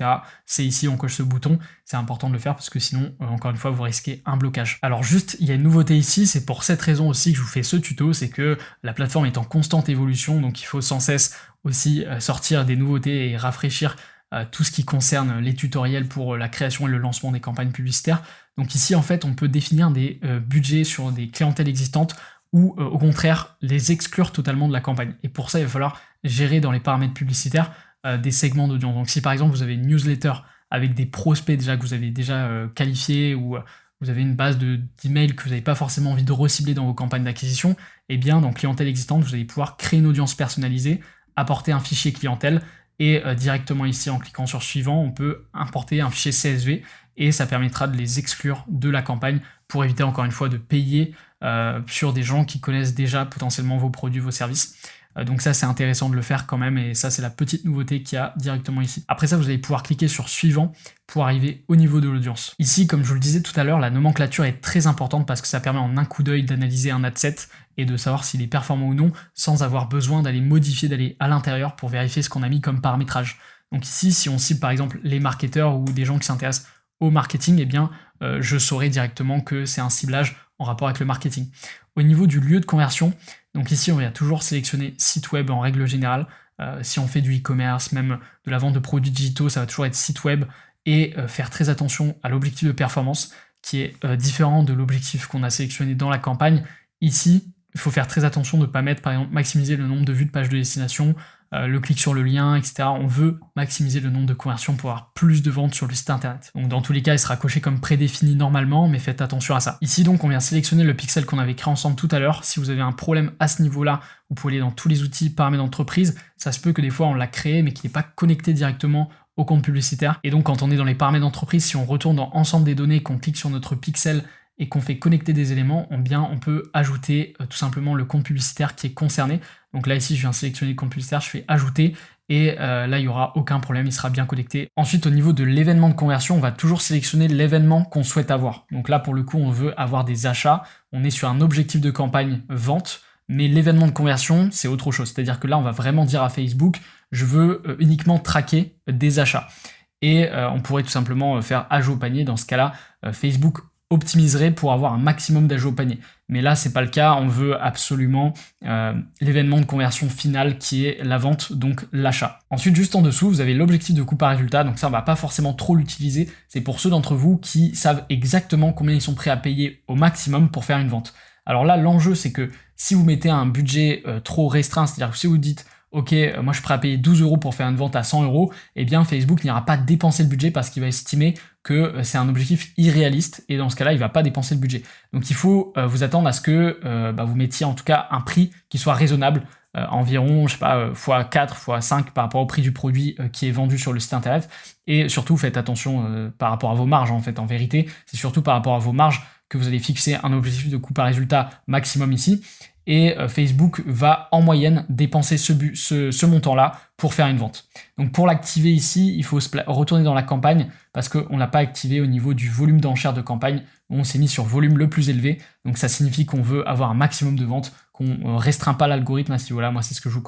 c'est ici, on coche ce bouton. C'est important de le faire parce que sinon, encore une fois, vous risquez un blocage. Alors juste, il y a une nouveauté ici, c'est pour cette raison aussi que je vous fais ce tuto, c'est que la plateforme est en constante évolution, donc il faut sans cesse aussi sortir des nouveautés et rafraîchir tout ce qui concerne les tutoriels pour la création et le lancement des campagnes publicitaires. Donc ici, en fait, on peut définir des budgets sur des clientèles existantes ou au contraire les exclure totalement de la campagne. Et pour ça, il va falloir gérer dans les paramètres publicitaires des segments d'audience. Donc si par exemple vous avez une newsletter avec des prospects déjà que vous avez déjà qualifiés ou vous avez une base d'emails que vous n'avez pas forcément envie de recibler dans vos campagnes d'acquisition, eh bien dans clientèle existante, vous allez pouvoir créer une audience personnalisée, apporter un fichier clientèle et directement ici en cliquant sur suivant, on peut importer un fichier CSV et ça permettra de les exclure de la campagne pour éviter encore une fois de payer sur des gens qui connaissent déjà potentiellement vos produits, vos services. Donc ça c'est intéressant de le faire quand même et ça c'est la petite nouveauté qu'il y a directement ici. Après ça vous allez pouvoir cliquer sur suivant pour arriver au niveau de l'audience. Ici comme je vous le disais tout à l'heure, la nomenclature est très importante parce que ça permet en un coup d'œil d'analyser un adset et de savoir s'il est performant ou non sans avoir besoin d'aller modifier, d'aller à l'intérieur pour vérifier ce qu'on a mis comme paramétrage. Donc ici si on cible par exemple les marketeurs ou des gens qui s'intéressent au marketing, eh bien je saurai directement que c'est un ciblage en rapport avec le marketing. Au niveau du lieu de conversion, donc ici on va toujours sélectionner site web en règle générale. Si on fait du e-commerce, même de la vente de produits digitaux, ça va toujours être site web et faire très attention à l'objectif de performance qui est différent de l'objectif qu'on a sélectionné dans la campagne. Ici, il faut faire très attention de ne pas mettre par exemple maximiser le nombre de vues de page de destination, le clic sur le lien, etc. On veut maximiser le nombre de conversions pour avoir plus de ventes sur le site internet. Donc dans tous les cas, il sera coché comme prédéfini normalement, mais faites attention à ça. Ici donc, on vient sélectionner le pixel qu'on avait créé ensemble tout à l'heure. Si vous avez un problème à ce niveau-là, vous pouvez aller dans tous les outils paramètres d'entreprise. Ça se peut que des fois on l'a créé, mais qu'il n'est pas connecté directement au compte publicitaire. Et donc quand on est dans les paramètres d'entreprise, si on retourne dans ensemble des données, qu'on clique sur notre pixel et qu'on fait connecter des éléments, on peut ajouter tout simplement le compte publicitaire qui est concerné. Donc là ici je viens sélectionner le compte publicitaire, je fais ajouter et là il n'y aura aucun problème, il sera bien connecté. Ensuite au niveau de l'événement de conversion, on va toujours sélectionner l'événement qu'on souhaite avoir. Donc là pour le coup on veut avoir des achats, on est sur un objectif de campagne vente, mais l'événement de conversion c'est autre chose. C'est-à-dire que là on va vraiment dire à Facebook, je veux uniquement traquer des achats. Et on pourrait tout simplement faire ajout au panier, dans ce cas-là Facebook optimiserait pour avoir un maximum d'ajouts au panier. Mais là, c'est pas le cas, on veut absolument l'événement de conversion final qui est la vente, donc l'achat. Ensuite, juste en dessous, vous avez l'objectif de coût par résultat, donc ça, on va pas forcément trop l'utiliser, c'est pour ceux d'entre vous qui savent exactement combien ils sont prêts à payer au maximum pour faire une vente. Alors là, l'enjeu, c'est que si vous mettez un budget trop restreint, c'est-à-dire que si vous dites ok, moi je suis prêt à payer 12 € pour faire une vente à 100 €, eh bien Facebook n'ira pas dépenser le budget parce qu'il va estimer que c'est un objectif irréaliste et dans ce cas-là, il ne va pas dépenser le budget. Donc il faut vous attendre à ce que vous mettiez en tout cas un prix qui soit raisonnable, environ, je sais pas, x4, x5 par rapport au prix du produit qui est vendu sur le site internet. Et surtout, faites attention par rapport à vos marges en fait. En vérité, c'est surtout par rapport à vos marges que vous allez fixer un objectif de coût par résultat maximum ici. Et Facebook va en moyenne dépenser ce montant-là pour faire une vente. Donc pour l'activer ici, il faut retourner dans la campagne parce qu'on n'a pas activé au niveau du volume d'enchères de campagne. On s'est mis sur volume le plus élevé. Donc ça signifie qu'on veut avoir un maximum de ventes, qu'on ne restreint pas l'algorithme à ce niveau-là. Moi, c'est ce que je vous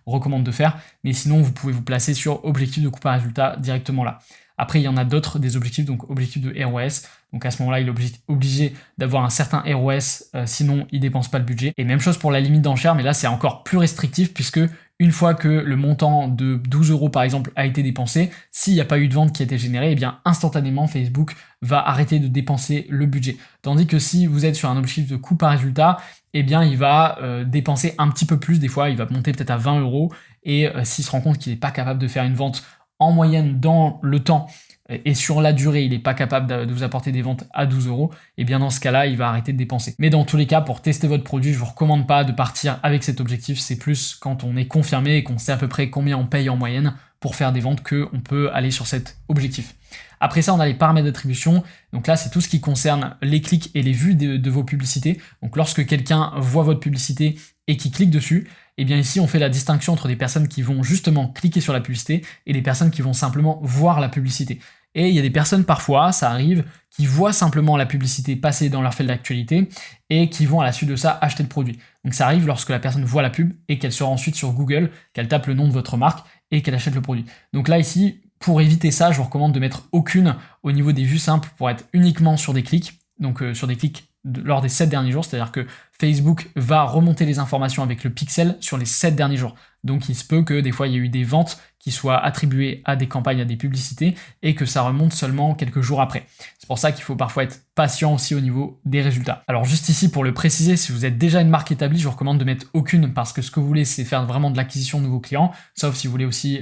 recommande de faire. Mais sinon, vous pouvez vous placer sur objectif de coût par résultat directement là. Après, il y en a d'autres, des objectifs, donc objectifs de ROS. Donc à ce moment-là, il est obligé d'avoir un certain ROS, sinon il dépense pas le budget. Et même chose pour la limite d'enchère, mais là c'est encore plus restrictif puisque une fois que le montant de 12 € par exemple a été dépensé, s'il n'y a pas eu de vente qui a été générée, eh bien instantanément Facebook va arrêter de dépenser le budget. Tandis que si vous êtes sur un objectif de coût par résultat, eh bien il va dépenser un petit peu plus, des fois il va monter peut-être à 20 €, et s'il se rend compte qu'il n'est pas capable de faire une vente en moyenne dans le temps, et sur la durée, il n'est pas capable de vous apporter des ventes à 12 €, et bien dans ce cas-là, il va arrêter de dépenser. Mais dans tous les cas, pour tester votre produit, je vous recommande pas de partir avec cet objectif. C'est plus quand on est confirmé et qu'on sait à peu près combien on paye en moyenne pour faire des ventes qu'on peut aller sur cet objectif. Après ça, on a les paramètres d'attribution. Donc là, c'est tout ce qui concerne les clics et les vues de vos publicités. Donc lorsque quelqu'un voit votre publicité et qui clique dessus, et bien ici, on fait la distinction entre des personnes qui vont justement cliquer sur la publicité et des personnes qui vont simplement voir la publicité. Et il y a des personnes, parfois, ça arrive, qui voient simplement la publicité passer dans leur fil d'actualité et qui vont à la suite de ça acheter le produit. Donc ça arrive lorsque la personne voit la pub et qu'elle sera ensuite sur Google, qu'elle tape le nom de votre marque et qu'elle achète le produit. Donc là, ici, pour éviter ça, je vous recommande de mettre aucune au niveau des vues simples pour être uniquement sur des clics. Donc sur des clics lors des 7 derniers jours, c'est-à-dire que Facebook va remonter les informations avec le pixel sur les 7 derniers jours. Donc il se peut que des fois il y ait eu des ventes qui soient attribuées à des campagnes, à des publicités, et que ça remonte seulement quelques jours après. C'est pour ça qu'il faut parfois être patient aussi au niveau des résultats. Alors juste ici, pour le préciser, si vous êtes déjà une marque établie, je vous recommande de mettre aucune, parce que ce que vous voulez, c'est faire vraiment de l'acquisition de nouveaux clients, sauf si vous voulez aussi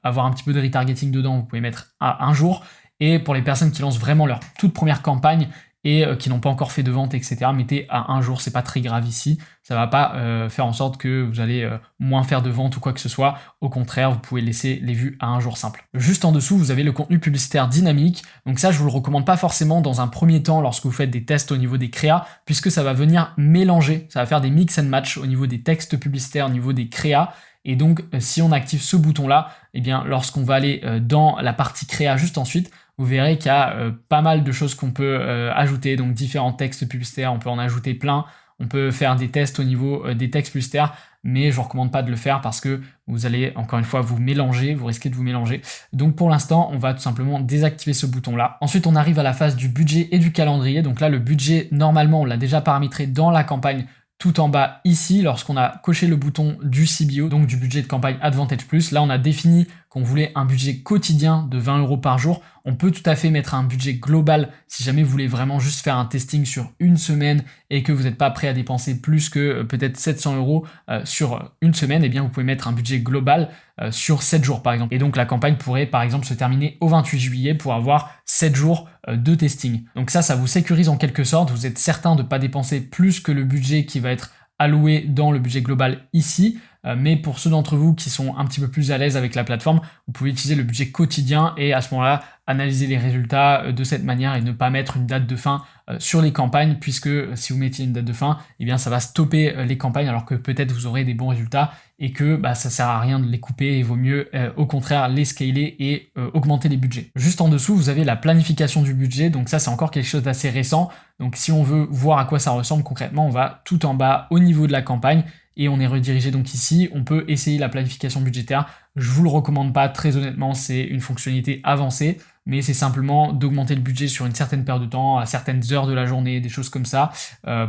avoir un petit peu de retargeting dedans, vous pouvez mettre à 1 jour. Et pour les personnes qui lancent vraiment leur toute première campagne, et qui n'ont pas encore fait de vente, etc., mettez à 1 jour, c'est pas très grave ici, ça va pas faire en sorte que vous allez moins faire de vente ou quoi que ce soit, au contraire, vous pouvez laisser les vues à 1 jour simple. Juste en dessous, vous avez le contenu publicitaire dynamique, donc ça je vous le recommande pas forcément dans un premier temps lorsque vous faites des tests au niveau des créas, puisque ça va venir mélanger, ça va faire des mix and match au niveau des textes publicitaires, au niveau des créas. Et donc, si on active ce bouton-là, eh bien, lorsqu'on va aller dans la partie créa juste ensuite, vous verrez qu'il y a pas mal de choses qu'on peut ajouter, donc différents textes publicitaires, on peut en ajouter plein, on peut faire des tests au niveau des textes publicitaires, mais je ne vous recommande pas de le faire parce que vous allez encore une fois vous mélanger, vous risquez de vous mélanger. Donc pour l'instant, on va tout simplement désactiver ce bouton-là. Ensuite, on arrive à la phase du budget et du calendrier. Donc là, le budget, normalement, on l'a déjà paramétré dans la campagne tout en bas ici, lorsqu'on a coché le bouton du CBO, donc du budget de campagne Advantage Plus. Là, on a défini qu'on voulait un budget quotidien de 20 € par jour. On peut tout à fait mettre un budget global si jamais vous voulez vraiment juste faire un testing sur une semaine et que vous n'êtes pas prêt à dépenser plus que peut-être 700 € sur une semaine. Eh bien, vous pouvez mettre un budget global sur 7 jours par exemple. Et donc la campagne pourrait par exemple se terminer au 28 juillet pour avoir 7 jours de testing. Donc ça vous sécurise en quelque sorte. Vous êtes certain de ne pas dépenser plus que le budget qui va être alloué dans le budget global ici. Mais pour ceux d'entre vous qui sont un petit peu plus à l'aise avec la plateforme, vous pouvez utiliser le budget quotidien et à ce moment-là, analyser les résultats de cette manière et ne pas mettre une date de fin sur les campagnes, puisque si vous mettiez une date de fin, eh bien ça va stopper les campagnes alors que peut-être vous aurez des bons résultats et que ça sert à rien de les couper, il vaut mieux au contraire les scaler et augmenter les budgets. Juste en dessous, vous avez la planification du budget, donc ça c'est encore quelque chose d'assez récent. Donc si on veut voir à quoi ça ressemble concrètement, on va tout en bas au niveau de la campagne et on est redirigé donc ici. On peut essayer la planification budgétaire. Je vous le recommande pas, très honnêtement, c'est une fonctionnalité avancée, mais c'est simplement d'augmenter le budget sur une certaine période de temps, à certaines heures de la journée, des choses comme ça.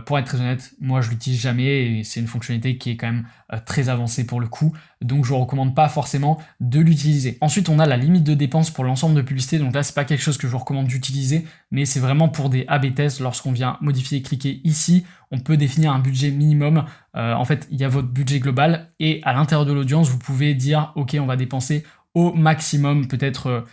Pour être très honnête, moi je l'utilise jamais et c'est une fonctionnalité qui est quand même très avancée pour le coup, donc je vous recommande pas forcément de l'utiliser. Ensuite, on a la limite de dépenses pour l'ensemble de publicités, donc là c'est pas quelque chose que je vous recommande d'utiliser, mais c'est vraiment pour des A/B tests. Lorsqu'on vient modifier et cliquer ici, on peut définir un budget minimum. En fait, il y a votre budget global et à l'intérieur de l'audience, vous pouvez dire ok, on va dépenser au maximum peut-être.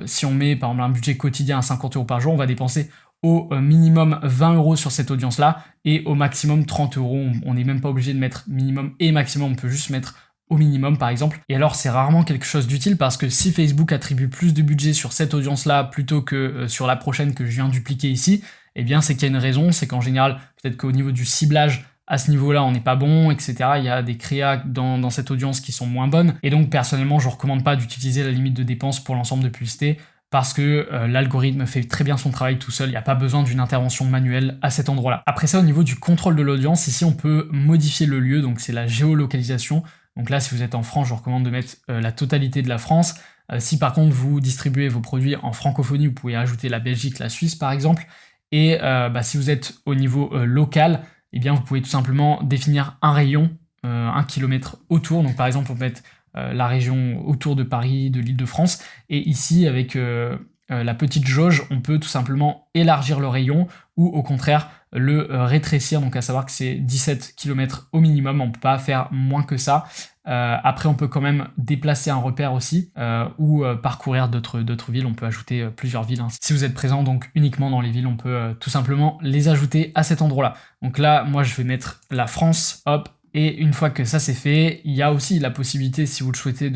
Si on met par exemple un budget quotidien à 50 € par jour, on va dépenser au minimum 20 € sur cette audience-là et au maximum 30 €. On n'est même pas obligé de mettre minimum et maximum, on peut juste mettre au minimum par exemple. Et alors c'est rarement quelque chose d'utile parce que si Facebook attribue plus de budget sur cette audience-là plutôt que sur la prochaine que je viens dupliquer ici, eh bien c'est qu'il y a une raison, c'est qu'en général, peut-être qu'au niveau du ciblage, à ce niveau-là, on n'est pas bon, etc. Il y a des créas dans cette audience qui sont moins bonnes. Et donc, personnellement, je ne recommande pas d'utiliser la limite de dépenses pour l'ensemble de publicités parce que l'algorithme fait très bien son travail tout seul. Il n'y a pas besoin d'une intervention manuelle à cet endroit-là. Après ça, au niveau du contrôle de l'audience, ici, on peut modifier le lieu. Donc, c'est la géolocalisation. Donc là, si vous êtes en France, je vous recommande de mettre la totalité de la France. Si par contre vous distribuez vos produits en francophonie, vous pouvez ajouter la Belgique, la Suisse par exemple. Et si vous êtes au niveau local, eh bien vous pouvez tout simplement définir un rayon, 1 kilomètre autour. Donc par exemple, on peut mettre la région autour de Paris, de l'Île-de-France. Et ici, avec la petite jauge, on peut tout simplement élargir le rayon ou au contraire le rétrécir. Donc à savoir que c'est 17 km au minimum, on ne peut pas faire moins que ça. Après, on peut quand même déplacer un repère aussi ou parcourir d'autres villes. On peut ajouter plusieurs villes. Si vous êtes présent donc uniquement dans les villes, on peut tout simplement les ajouter à cet endroit-là. Donc là, moi, je vais mettre la France, hop. Et une fois que ça c'est fait, il y a aussi la possibilité, si vous le souhaitez,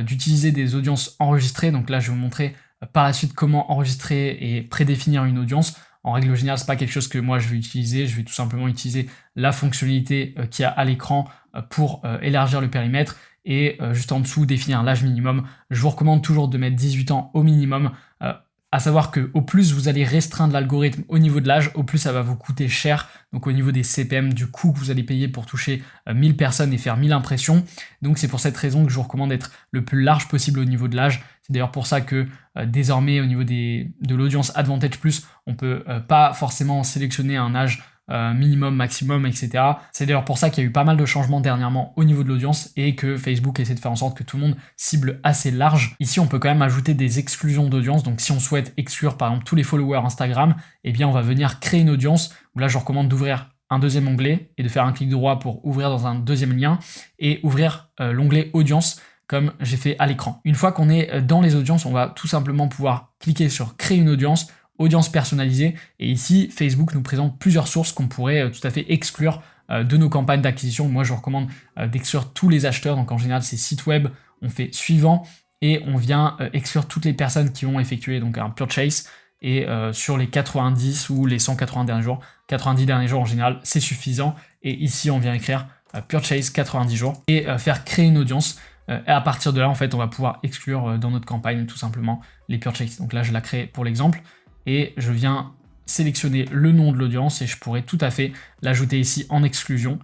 d'utiliser des audiences enregistrées. Donc là, je vais vous montrer par la suite comment enregistrer et prédéfinir une audience. En règle générale, c'est pas quelque chose que moi je vais utiliser. Je vais tout simplement utiliser la fonctionnalité qu'il y a à l'écran pour élargir le périmètre et juste en dessous définir l'âge minimum. Je vous recommande toujours de mettre 18 ans au minimum. À savoir que au plus vous allez restreindre l'algorithme au niveau de l'âge, au plus ça va vous coûter cher. Donc au niveau des CPM, du coût que vous allez payer pour toucher 1000 personnes et faire 1000 impressions. Donc c'est pour cette raison que je vous recommande d'être le plus large possible au niveau de l'âge. C'est d'ailleurs pour ça que désormais au niveau de l'audience Advantage Plus, on peut pas forcément sélectionner un âge minimum, maximum, etc. C'est d'ailleurs pour ça qu'il y a eu pas mal de changements dernièrement au niveau de l'audience et que Facebook essaie de faire en sorte que tout le monde cible assez large. Ici, on peut quand même ajouter des exclusions d'audience. Donc si on souhaite exclure par exemple tous les followers Instagram, eh bien on va venir créer une audience. Là, je vous recommande d'ouvrir un deuxième onglet et de faire un clic droit pour ouvrir dans un deuxième lien et ouvrir l'onglet audience comme j'ai fait à l'écran. Une fois qu'on est dans les audiences, on va tout simplement pouvoir cliquer sur créer une audience personnalisée. Et ici, Facebook nous présente plusieurs sources qu'on pourrait tout à fait exclure de nos campagnes d'acquisition. Moi, je vous recommande d'exclure tous les acheteurs. Donc, en général, c'est site web. On fait suivant et on vient exclure toutes les personnes qui ont effectué donc un purchase. Et sur les 90 ou les 180 derniers jours, 90 derniers jours en général, c'est suffisant. Et ici, on vient écrire purchase 90 jours et faire créer une audience. Et à partir de là, en fait, on va pouvoir exclure dans notre campagne tout simplement les purchases. Donc là, je la crée pour l'exemple. Et je viens sélectionner le nom de l'audience et je pourrais tout à fait l'ajouter ici en exclusion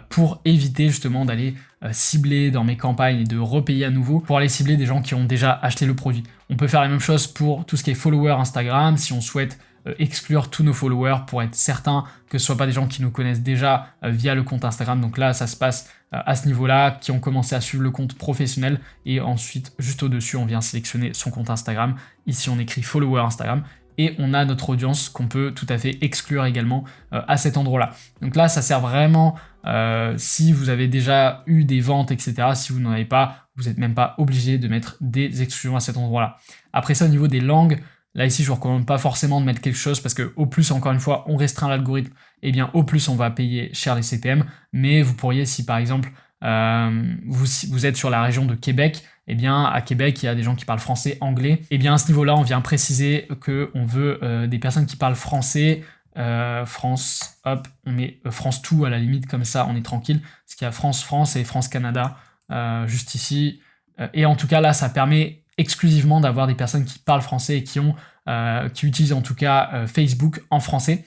pour éviter justement d'aller cibler dans mes campagnes et de repayer à nouveau pour aller cibler des gens qui ont déjà acheté le produit. On peut faire la même chose pour tout ce qui est follower Instagram si on souhaite exclure tous nos followers pour être certain que ce ne soit pas des gens qui nous connaissent déjà via le compte Instagram. Donc là, ça se passe à ce niveau-là, qui ont commencé à suivre le compte professionnel et ensuite juste au-dessus, on vient sélectionner son compte Instagram. Ici, on écrit follower Instagram. Et on a notre audience qu'on peut tout à fait exclure également à cet endroit-là. Donc là, ça sert vraiment si vous avez déjà eu des ventes, etc. Si vous n'en avez pas, vous n'êtes même pas obligé de mettre des exclusions à cet endroit-là. Après ça, au niveau des langues, là ici, je ne vous recommande pas forcément de mettre quelque chose parce que au plus, encore une fois, on restreint l'algorithme, et bien au plus, on va payer cher les CPM. Mais vous pourriez, si par exemple, vous êtes sur la région de Québec, eh bien à Québec il y a des gens qui parlent français, anglais, et bien à ce niveau-là on vient préciser qu'on veut des personnes qui parlent français, France, hop, on met France tout à la limite, comme ça on est tranquille, parce qu'il y a France et France-Canada juste ici, et en tout cas là ça permet exclusivement d'avoir des personnes qui parlent français et qui utilisent en tout cas Facebook en français.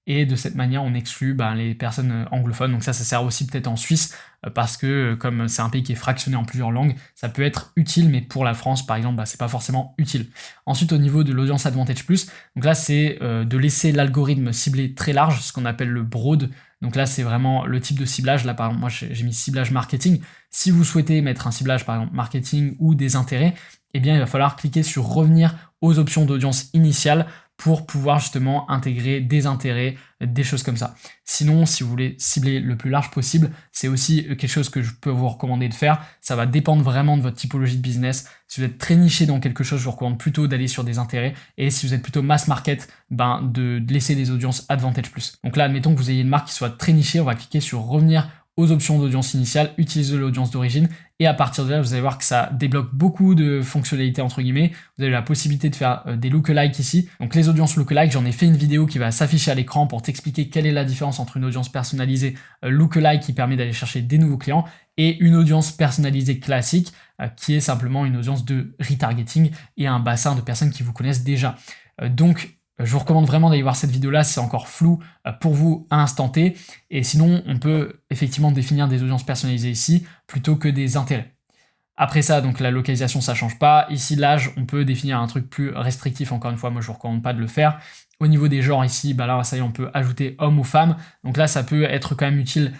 Et de cette manière, on exclut les personnes anglophones. Donc ça sert aussi peut-être en Suisse parce que comme c'est un pays qui est fractionné en plusieurs langues, ça peut être utile, mais pour la France, par exemple, c'est pas forcément utile. Ensuite, au niveau de l'audience Advantage Plus, donc là, c'est de laisser l'algorithme cibler très large, ce qu'on appelle le broad. Donc là, c'est vraiment le type de ciblage. Là, par exemple, moi, j'ai mis ciblage marketing. Si vous souhaitez mettre un ciblage, par exemple, marketing ou des intérêts, eh bien, il va falloir cliquer sur revenir aux options d'audience initiale pour pouvoir justement intégrer des intérêts, des choses comme ça. Sinon, si vous voulez cibler le plus large possible, c'est aussi quelque chose que je peux vous recommander de faire. Ça va dépendre vraiment de votre typologie de business. Si vous êtes très niché dans quelque chose, je vous recommande plutôt d'aller sur des intérêts. Et si vous êtes plutôt mass market, de laisser des audiences Advantage Plus. Donc là, admettons que vous ayez une marque qui soit très nichée, on va cliquer sur revenir aux options d'audience initiale, utiliser l'audience d'origine, et à partir de là, vous allez voir que ça débloque beaucoup de fonctionnalités entre guillemets. Vous avez la possibilité de faire des lookalike ici. Donc les audiences lookalike, j'en ai fait une vidéo qui va s'afficher à l'écran pour t'expliquer quelle est la différence entre une audience personnalisée lookalike qui permet d'aller chercher des nouveaux clients et une audience personnalisée classique qui est simplement une audience de retargeting et un bassin de personnes qui vous connaissent déjà. Donc je vous recommande vraiment d'aller voir cette vidéo-là si c'est encore flou pour vous à instant T. Et sinon, on peut effectivement définir des audiences personnalisées ici plutôt que des intérêts. Après ça, donc la localisation, ça change pas. Ici, l'âge, on peut définir un truc plus restrictif. Encore une fois, moi, je vous recommande pas de le faire. Au niveau des genres ici, bah là, ça y est, on peut ajouter homme ou femme. Donc là, ça peut être quand même utile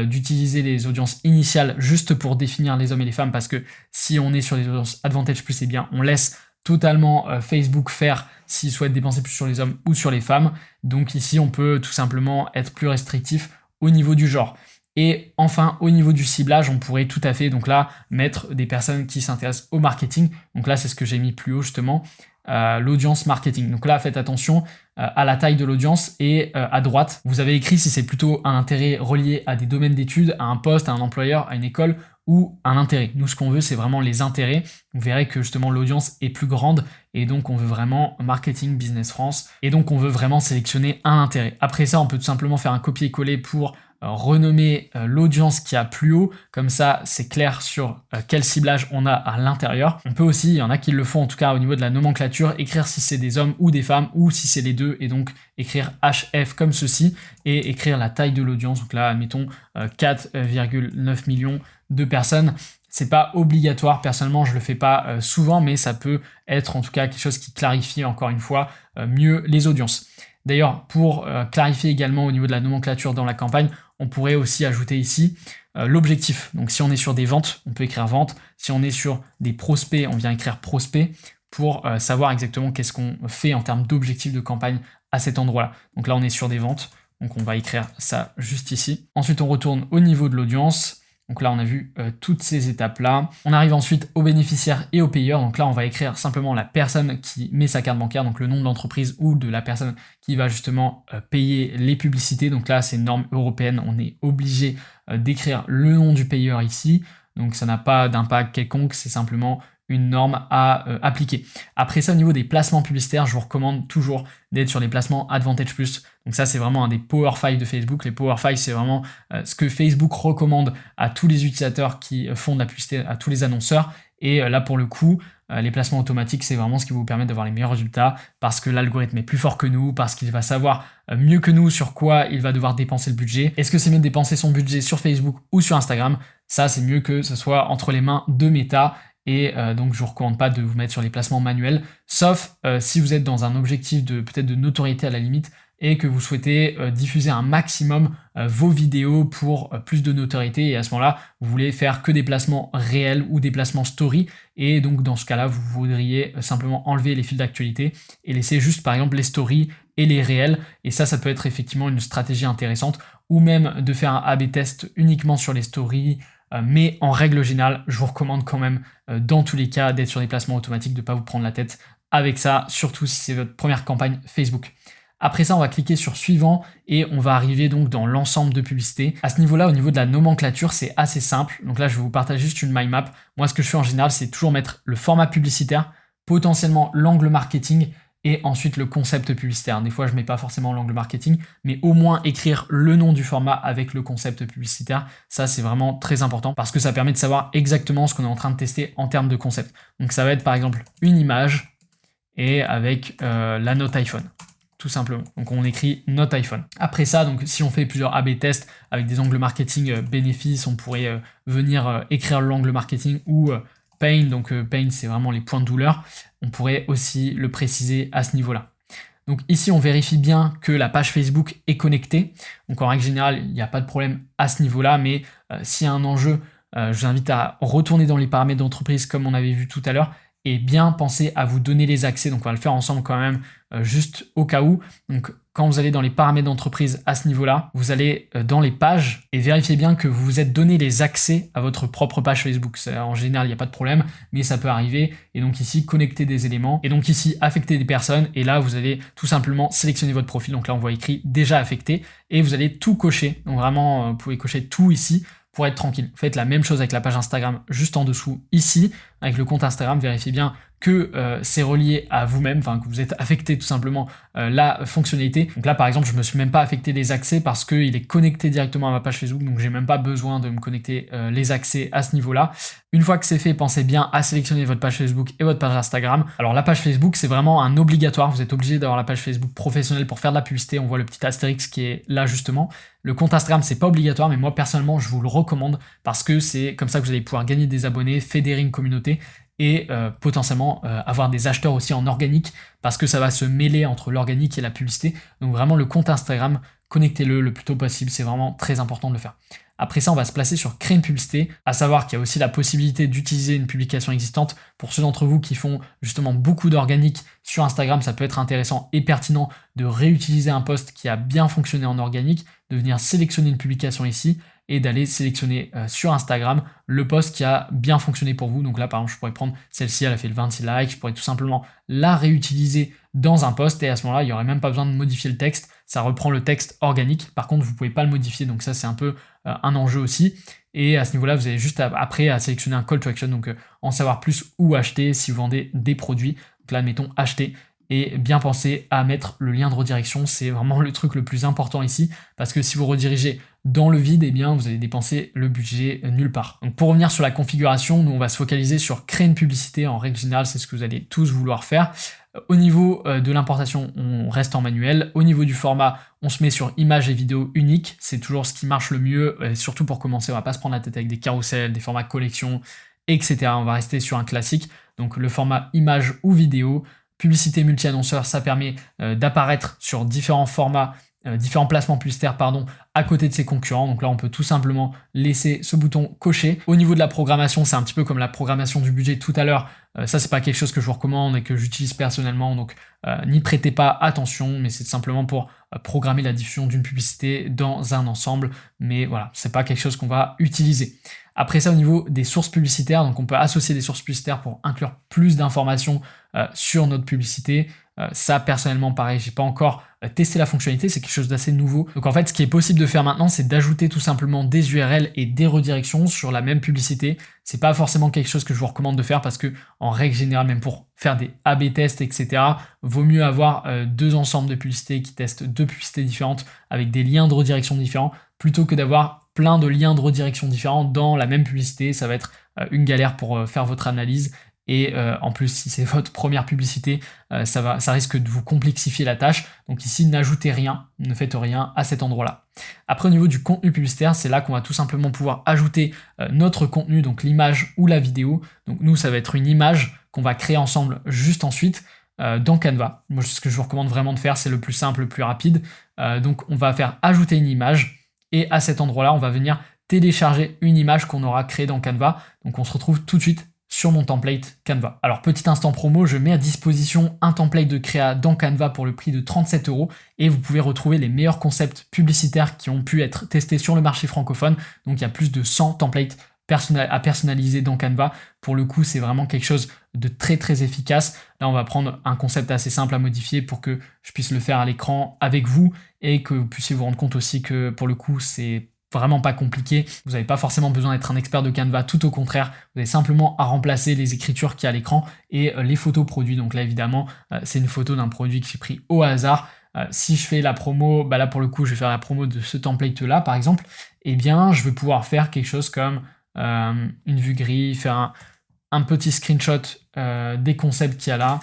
d'utiliser les audiences initiales juste pour définir les hommes et les femmes, parce que si on est sur les audiences Advantage+, eh bien, on laisse totalement Facebook faire s'il souhaite dépenser plus sur les hommes ou sur les femmes. Donc ici, on peut tout simplement être plus restrictif au niveau du genre. Et enfin, au niveau du ciblage, on pourrait tout à fait donc là mettre des personnes qui s'intéressent au marketing. Donc là, c'est ce que j'ai mis plus haut justement, l'audience marketing. Donc là, faites attention à la taille de l'audience et à droite, vous avez écrit si c'est plutôt un intérêt relié à des domaines d'études, à un poste, à un employeur, à une école ou un intérêt. Nous, ce qu'on veut, c'est vraiment les intérêts. Vous verrez que justement l'audience est plus grande et donc on veut vraiment marketing business France et donc on veut vraiment sélectionner un intérêt. Après ça, on peut tout simplement faire un copier-coller pour renommer l'audience qui a plus haut, comme ça c'est clair sur quel ciblage on a à l'intérieur. On peut aussi, il y en a qui le font en tout cas au niveau de la nomenclature, écrire si c'est des hommes ou des femmes ou si c'est les deux et donc écrire HF comme ceci et écrire la taille de l'audience. Donc là admettons 4,9 millions de personnes. C'est pas obligatoire, personnellement je le fais pas souvent, mais ça peut être en tout cas quelque chose qui clarifie encore une fois mieux les audiences. D'ailleurs, pour clarifier également au niveau de la nomenclature dans la campagne, on pourrait aussi ajouter ici l'objectif. Donc si on est sur des ventes, on peut écrire vente. Si on est sur des prospects, on vient écrire prospect pour savoir exactement qu'est-ce qu'on fait en termes d'objectif de campagne à cet endroit-là. Donc là, on est sur des ventes, donc on va écrire ça juste ici. Ensuite, on retourne au niveau de l'audience. Donc là, on a vu toutes ces étapes-là. On arrive ensuite aux bénéficiaires et aux payeurs. Donc là, on va écrire simplement la personne qui met sa carte bancaire, donc le nom de l'entreprise ou de la personne qui va justement payer les publicités. Donc là, c'est une norme européenne. On est obligé d'écrire le nom du payeur ici. Donc ça n'a pas d'impact quelconque, c'est simplement une norme à appliquer. Après ça, au niveau des placements publicitaires, je vous recommande toujours d'être sur les placements Advantage+. Donc ça, c'est vraiment un des Power 5 de Facebook. Les Power 5, c'est vraiment ce que Facebook recommande à tous les utilisateurs qui font de la publicité, à tous les annonceurs. Et là, pour le coup, les placements automatiques, c'est vraiment ce qui vous permet d'avoir les meilleurs résultats parce que l'algorithme est plus fort que nous, parce qu'il va savoir mieux que nous sur quoi il va devoir dépenser le budget. Est-ce que c'est mieux de dépenser son budget sur Facebook ou sur Instagram? Ça, c'est mieux que ce soit entre les mains de Meta. Et donc je vous recommande pas de vous mettre sur les placements manuels, sauf si vous êtes dans un objectif de peut-être de notoriété à la limite et que vous souhaitez diffuser un maximum vos vidéos pour plus de notoriété et à ce moment-là, vous voulez faire que des placements réels ou des placements story et donc dans ce cas-là, vous voudriez simplement enlever les fils d'actualité et laisser juste par exemple les stories et les réels et ça peut être effectivement une stratégie intéressante ou même de faire un A/B test uniquement sur les stories. Mais en règle générale, je vous recommande quand même, dans tous les cas, d'être sur des placements automatiques, de ne pas vous prendre la tête avec ça, surtout si c'est votre première campagne Facebook. Après ça, on va cliquer sur suivant et on va arriver donc dans l'ensemble de publicités. À ce niveau-là, au niveau de la nomenclature, c'est assez simple. Donc là, je vais vous partager juste une mind map. Moi, ce que je fais en général, c'est toujours mettre le format publicitaire, potentiellement l'angle marketing et ensuite le concept publicitaire. Des fois, je ne mets pas forcément l'angle marketing, mais au moins écrire le nom du format avec le concept publicitaire. Ça, c'est vraiment très important parce que ça permet de savoir exactement ce qu'on est en train de tester en termes de concept. Donc ça va être par exemple une image et avec la note iPhone. Tout simplement. Donc on écrit note iPhone. Après ça, donc si on fait plusieurs A/B tests avec des angles marketing bénéfices, on pourrait venir écrire l'angle marketing ou pain, donc pain c'est vraiment les points de douleur, on pourrait aussi le préciser à ce niveau-là. Donc ici on vérifie bien que la page Facebook est connectée, donc en règle générale il n'y a pas de problème à ce niveau-là, mais s'il y a un enjeu, je vous invite à retourner dans les paramètres d'entreprise comme on avait vu tout à l'heure, et bien penser à vous donner les accès, donc on va le faire ensemble quand même, juste au cas où. Donc quand vous allez dans les paramètres d'entreprise à ce niveau-là, vous allez dans les pages et vérifiez bien que vous vous êtes donné les accès à votre propre page Facebook. En général, il n'y a pas de problème, mais ça peut arriver. Et donc ici, connecter des éléments. Et donc ici, affecter des personnes. Et là, vous allez tout simplement sélectionner votre profil. Donc là, on voit écrit déjà affecté. Et vous allez tout cocher. Donc vraiment, vous pouvez cocher tout ici pour être tranquille. Faites la même chose avec la page Instagram juste en dessous ici. Avec le compte Instagram, vérifiez bien que c'est relié à vous-même, enfin que vous êtes affecté tout simplement la fonctionnalité. Donc là par exemple je me suis même pas affecté les accès parce qu'il est connecté directement à ma page Facebook, donc j'ai même pas besoin de me connecter les accès à ce niveau-là. Une fois que c'est fait, pensez bien à sélectionner votre page Facebook et votre page Instagram. Alors la page Facebook c'est vraiment un obligatoire, vous êtes obligé d'avoir la page Facebook professionnelle pour faire de la publicité, on voit le petit astérix qui est là justement. Le compte Instagram c'est pas obligatoire, mais moi personnellement je vous le recommande parce que c'est comme ça que vous allez pouvoir gagner des abonnés, fédérer une communauté et potentiellement avoir des acheteurs aussi en organique parce que ça va se mêler entre l'organique et la publicité. Donc vraiment le compte Instagram, connectez-le le plus tôt possible, c'est vraiment très important de le faire. Après ça, on va se placer sur créer une publicité, à savoir qu'il y a aussi la possibilité d'utiliser une publication existante. Pour ceux d'entre vous qui font justement beaucoup d'organique sur Instagram, ça peut être intéressant et pertinent de réutiliser un post qui a bien fonctionné en organique, de venir sélectionner une publication ici et d'aller sélectionner sur Instagram le post qui a bien fonctionné pour vous. Donc là, par exemple, je pourrais prendre celle-ci, elle a fait le 26 likes, je pourrais tout simplement la réutiliser dans un post et à ce moment-là, il n'y aurait même pas besoin de modifier le texte. Ça reprend le texte organique. Par contre, vous ne pouvez pas le modifier, donc ça, c'est un peu un enjeu aussi. Et à ce niveau-là, vous avez juste après à sélectionner un call to action, donc en savoir plus où acheter si vous vendez des produits. Donc là, mettons acheter. Et bien penser à mettre le lien de redirection, c'est vraiment le truc le plus important ici, parce que si vous redirigez dans le vide, eh bien vous allez dépenser le budget nulle part. Donc pour revenir sur la configuration, nous on va se focaliser sur créer une publicité. En règle générale, c'est ce que vous allez tous vouloir faire. Au niveau de l'importation, on reste en manuel. Au niveau du format, on se met sur images et vidéos uniques. C'est toujours ce qui marche le mieux, et surtout pour commencer, on va pas se prendre la tête avec des carousels, des formats collection, etc. On va rester sur un classique. Donc le format image ou vidéo. Publicité multi-annonceur, ça permet d'apparaître sur différents formats, différents placements publicitaires, à côté de ses concurrents. Donc là, on peut tout simplement laisser ce bouton coché. Au niveau de la programmation, c'est un petit peu comme la programmation du budget tout à l'heure. Ça, c'est pas quelque chose que je vous recommande et que j'utilise personnellement. Donc, n'y prêtez pas attention, mais c'est simplement pour programmer la diffusion d'une publicité dans un ensemble. Mais voilà, c'est pas quelque chose qu'on va utiliser. Après ça, au niveau des sources publicitaires, donc on peut associer des sources publicitaires pour inclure plus d'informations sur notre publicité. Ça, personnellement, pareil, j'ai pas encore testé la fonctionnalité, c'est quelque chose d'assez nouveau. Donc en fait, ce qui est possible de faire maintenant, c'est d'ajouter tout simplement des URL et des redirections sur la même publicité. C'est pas forcément quelque chose que je vous recommande de faire parce que, en règle générale, même pour faire des A/B tests, etc., vaut mieux avoir deux ensembles de publicités qui testent deux publicités différentes avec des liens de redirection différents plutôt que d'avoir plein de liens de redirection différents dans la même publicité. Ça va être une galère pour faire votre analyse. Et en plus, si c'est votre première publicité, ça risque de vous complexifier la tâche. Donc ici, n'ajoutez rien, ne faites rien à cet endroit-là. Après, au niveau du contenu publicitaire, c'est là qu'on va tout simplement pouvoir ajouter notre contenu, donc l'image ou la vidéo. Donc nous, ça va être une image qu'on va créer ensemble juste ensuite dans Canva. Moi, ce que je vous recommande vraiment de faire, c'est le plus simple, le plus rapide. Donc on va faire ajouter une image et à cet endroit-là, on va venir télécharger une image qu'on aura créée dans Canva. Donc on se retrouve tout de suite sur mon template Canva. Alors petit instant promo, je mets à disposition un template de créa dans Canva pour le prix de 37 € et vous pouvez retrouver les meilleurs concepts publicitaires qui ont pu être testés sur le marché francophone. Donc il y a plus de 100 templates à personnaliser dans Canva. Pour le coup, c'est vraiment quelque chose de très très efficace. Là, on va prendre un concept assez simple à modifier pour que je puisse le faire à l'écran avec vous et que vous puissiez vous rendre compte aussi que pour le coup, c'est vraiment pas compliqué. Vous n'avez pas forcément besoin d'être un expert de Canva, tout au contraire. Vous avez simplement à remplacer les écritures qu'il y a à l'écran et les photos produits. Donc là, évidemment, c'est une photo d'un produit que j'ai pris au hasard. Si je fais la promo, là pour le coup, je vais faire la promo de ce template-là, par exemple. Eh bien, je vais pouvoir faire quelque chose comme une vue grille, faire un petit screenshot des concepts qu'il y a là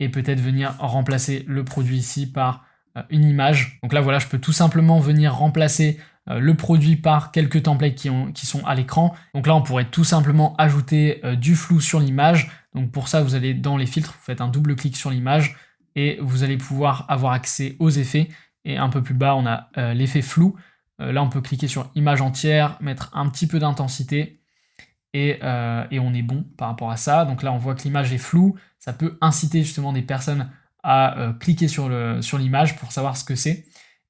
et peut-être venir remplacer le produit ici par une image. Donc là, voilà, je peux tout simplement venir remplacer le produit par quelques templates qui sont à l'écran. Donc là, on pourrait tout simplement ajouter du flou sur l'image. Donc pour ça, vous allez dans les filtres, vous faites un double clic sur l'image et vous allez pouvoir avoir accès aux effets. Et un peu plus bas, on a l'effet flou. Là, on peut cliquer sur image entière, mettre un petit peu d'intensité et on est bon par rapport à ça. Donc là, on voit que l'image est floue. Ça peut inciter justement des personnes à cliquer sur l'image pour savoir ce que c'est.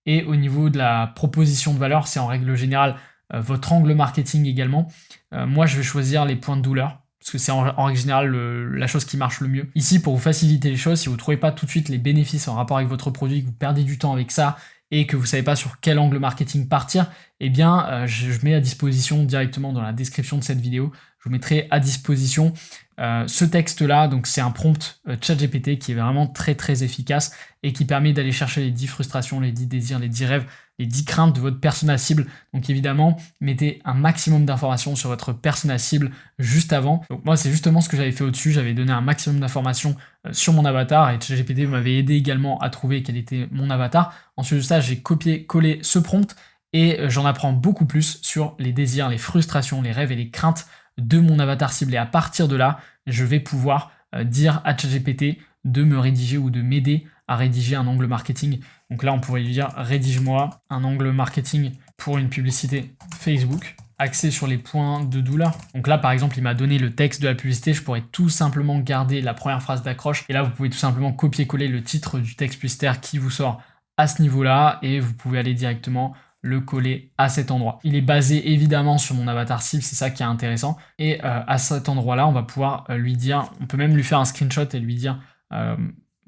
Et au niveau de la proposition de valeur, c'est en règle générale votre angle marketing également. Moi, je vais choisir les points de douleur, parce que c'est en règle générale la chose qui marche le mieux. Ici, pour vous faciliter les choses, si vous ne trouvez pas tout de suite les bénéfices en rapport avec votre produit, que vous perdez du temps avec ça, et que vous savez pas sur quel angle marketing partir, eh bien je mets à disposition directement dans la description de cette vidéo, je vous mettrai à disposition ce texte-là. Donc c'est un prompt ChatGPT qui est vraiment très très efficace et qui permet d'aller chercher les 10 frustrations, les 10 désirs, les 10 rêves, les 10 craintes de votre persona cible. Donc évidemment, mettez un maximum d'informations sur votre persona cible juste avant. Donc moi, c'est justement ce que j'avais fait au-dessus. J'avais donné un maximum d'informations sur mon avatar et ChatGPT m'avait aidé également à trouver quel était mon avatar. Ensuite de ça, j'ai copié-collé ce prompt et j'en apprends beaucoup plus sur les désirs, les frustrations, les rêves et les craintes de mon avatar cible. Et à partir de là, je vais pouvoir dire à ChatGPT de me rédiger ou de m'aider à rédiger un angle marketing. Donc là, on pourrait lui dire « Rédige-moi un angle marketing pour une publicité Facebook axé sur les points de douleur. » Donc là, par exemple, il m'a donné le texte de la publicité. Je pourrais tout simplement garder la première phrase d'accroche. Et là, vous pouvez tout simplement copier-coller le titre du texte publicitaire qui vous sort à ce niveau-là. Et vous pouvez aller directement le coller à cet endroit. Il est basé évidemment sur mon avatar cible, c'est ça qui est intéressant. Et à cet endroit-là, on va pouvoir lui dire, on peut même lui faire un screenshot et lui dire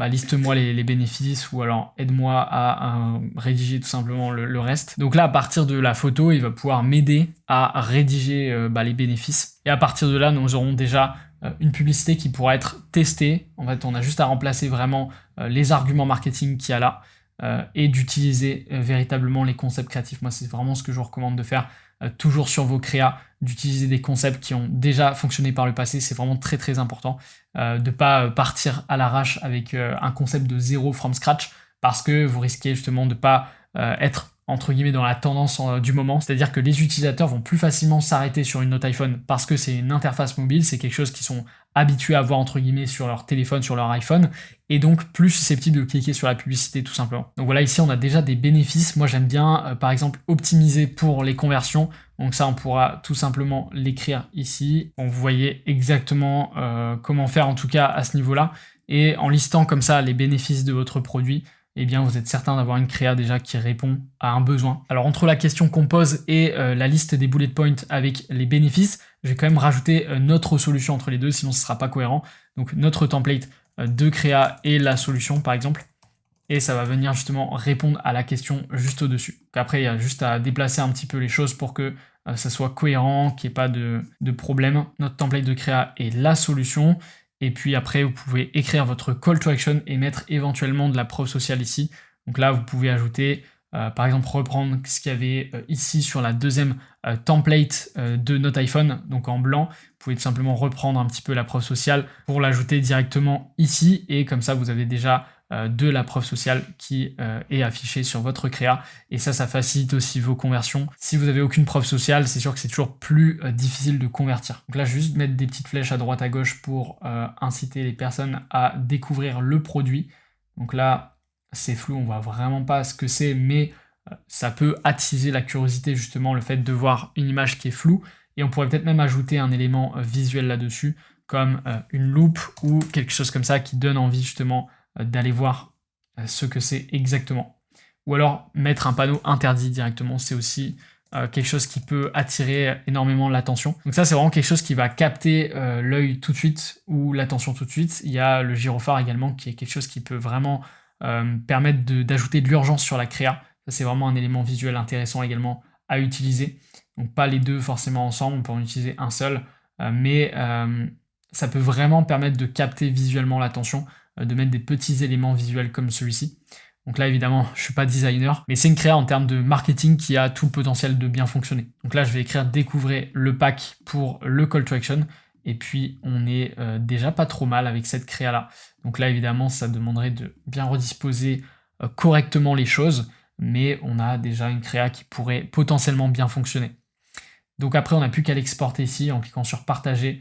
liste-moi les bénéfices ou alors aide-moi à rédiger tout simplement le reste. Donc là, à partir de la photo, il va pouvoir m'aider à rédiger les bénéfices. Et à partir de là, nous aurons déjà une publicité qui pourra être testée. En fait, on a juste à remplacer vraiment les arguments marketing qu'il y a là. Et d'utiliser véritablement les concepts créatifs. Moi, c'est vraiment ce que je vous recommande de faire, toujours sur vos créas, d'utiliser des concepts qui ont déjà fonctionné par le passé. C'est vraiment très très important de ne pas partir à l'arrache avec un concept de zéro from scratch, parce que vous risquez justement de ne pas être entre guillemets dans la tendance du moment, c'est-à-dire que les utilisateurs vont plus facilement s'arrêter sur une note iPhone parce que c'est une interface mobile, c'est quelque chose qu'ils sont habitués à voir entre guillemets sur leur téléphone, sur leur iPhone, et donc plus susceptibles de cliquer sur la publicité tout simplement. Donc voilà, ici on a déjà des bénéfices. Moi j'aime bien par exemple optimiser pour les conversions, donc ça on pourra tout simplement l'écrire ici. Donc vous voyez exactement comment faire en tout cas à ce niveau-là, et en listant comme ça les bénéfices de votre produit, eh bien vous êtes certain d'avoir une créa déjà qui répond à un besoin. Alors entre la question qu'on pose et la liste des bullet points avec les bénéfices, je vais quand même rajouter notre solution entre les deux, sinon ce ne sera pas cohérent. Donc notre template de créa et la solution par exemple, et ça va venir justement répondre à la question juste au-dessus. Après il y a juste à déplacer un petit peu les choses pour que ça soit cohérent, qu'il n'y ait pas de problème. Notre template de créa et la solution. Et puis après, vous pouvez écrire votre call to action et mettre éventuellement de la preuve sociale ici. Donc là, vous pouvez ajouter, par exemple, reprendre ce qu'il y avait ici sur la deuxième template de notre iPhone, donc en blanc. Vous pouvez tout simplement reprendre un petit peu la preuve sociale pour l'ajouter directement ici. Et comme ça, vous avez déjà de la preuve sociale qui est affichée sur votre créa, et ça facilite aussi vos conversions. Si vous n'avez aucune preuve sociale, c'est sûr que c'est toujours plus difficile de convertir. Donc là, je vais juste mettre des petites flèches à droite à gauche pour inciter les personnes à découvrir le produit. Donc là, c'est flou, on voit vraiment pas ce que c'est, mais ça peut attiser la curiosité justement, le fait de voir une image qui est floue, et on pourrait peut-être même ajouter un élément visuel là-dessus, comme une loupe ou quelque chose comme ça qui donne envie justement d'aller voir ce que c'est exactement. Ou alors mettre un panneau interdit directement, c'est aussi quelque chose qui peut attirer énormément l'attention. Donc ça, c'est vraiment quelque chose qui va capter l'œil tout de suite ou l'attention tout de suite. Il y a le gyrophare également qui est quelque chose qui peut vraiment permettre d'ajouter de l'urgence sur la créa. Ça, c'est vraiment un élément visuel intéressant également à utiliser. Donc pas les deux forcément ensemble, on peut en utiliser un seul, mais ça peut vraiment permettre de capter visuellement l'attention, de mettre des petits éléments visuels comme celui-ci. Donc là, évidemment, je ne suis pas designer, mais c'est une créa en termes de marketing qui a tout le potentiel de bien fonctionner. Donc là, je vais écrire « Découvrez le pack » pour le call to action, et puis on est déjà pas trop mal avec cette créa-là. Donc là, évidemment, ça demanderait de bien redisposer correctement les choses, mais on a déjà une créa qui pourrait potentiellement bien fonctionner. Donc après, on n'a plus qu'à l'exporter ici en cliquant sur « Partager »,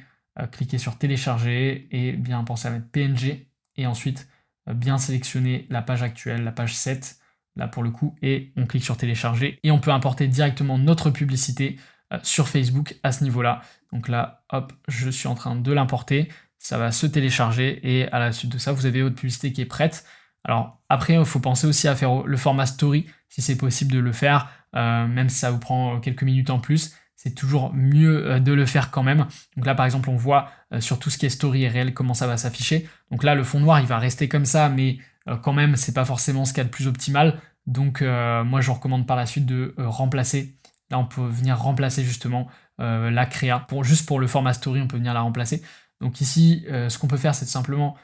cliquer sur « Télécharger » et bien penser à mettre PNG, et ensuite bien sélectionner la page actuelle, la page 7, là pour le coup, et on clique sur télécharger, et on peut importer directement notre publicité sur Facebook à ce niveau-là. Donc là, hop, je suis en train de l'importer, ça va se télécharger, et à la suite de ça, vous avez votre publicité qui est prête. Alors après, il faut penser aussi à faire le format story, si c'est possible de le faire, même si ça vous prend quelques minutes en plus. C'est toujours mieux de le faire quand même. Donc là, par exemple, on voit sur tout ce qui est story et réel comment ça va s'afficher. Donc là, le fond noir, il va rester comme ça, mais quand même, c'est pas forcément ce qu'il y a de plus optimal. Donc moi je vous recommande par la suite de remplacer. Là on peut venir remplacer justement la créa. Juste pour le format story, on peut venir la remplacer. Donc ici, ce qu'on peut faire, c'est simplement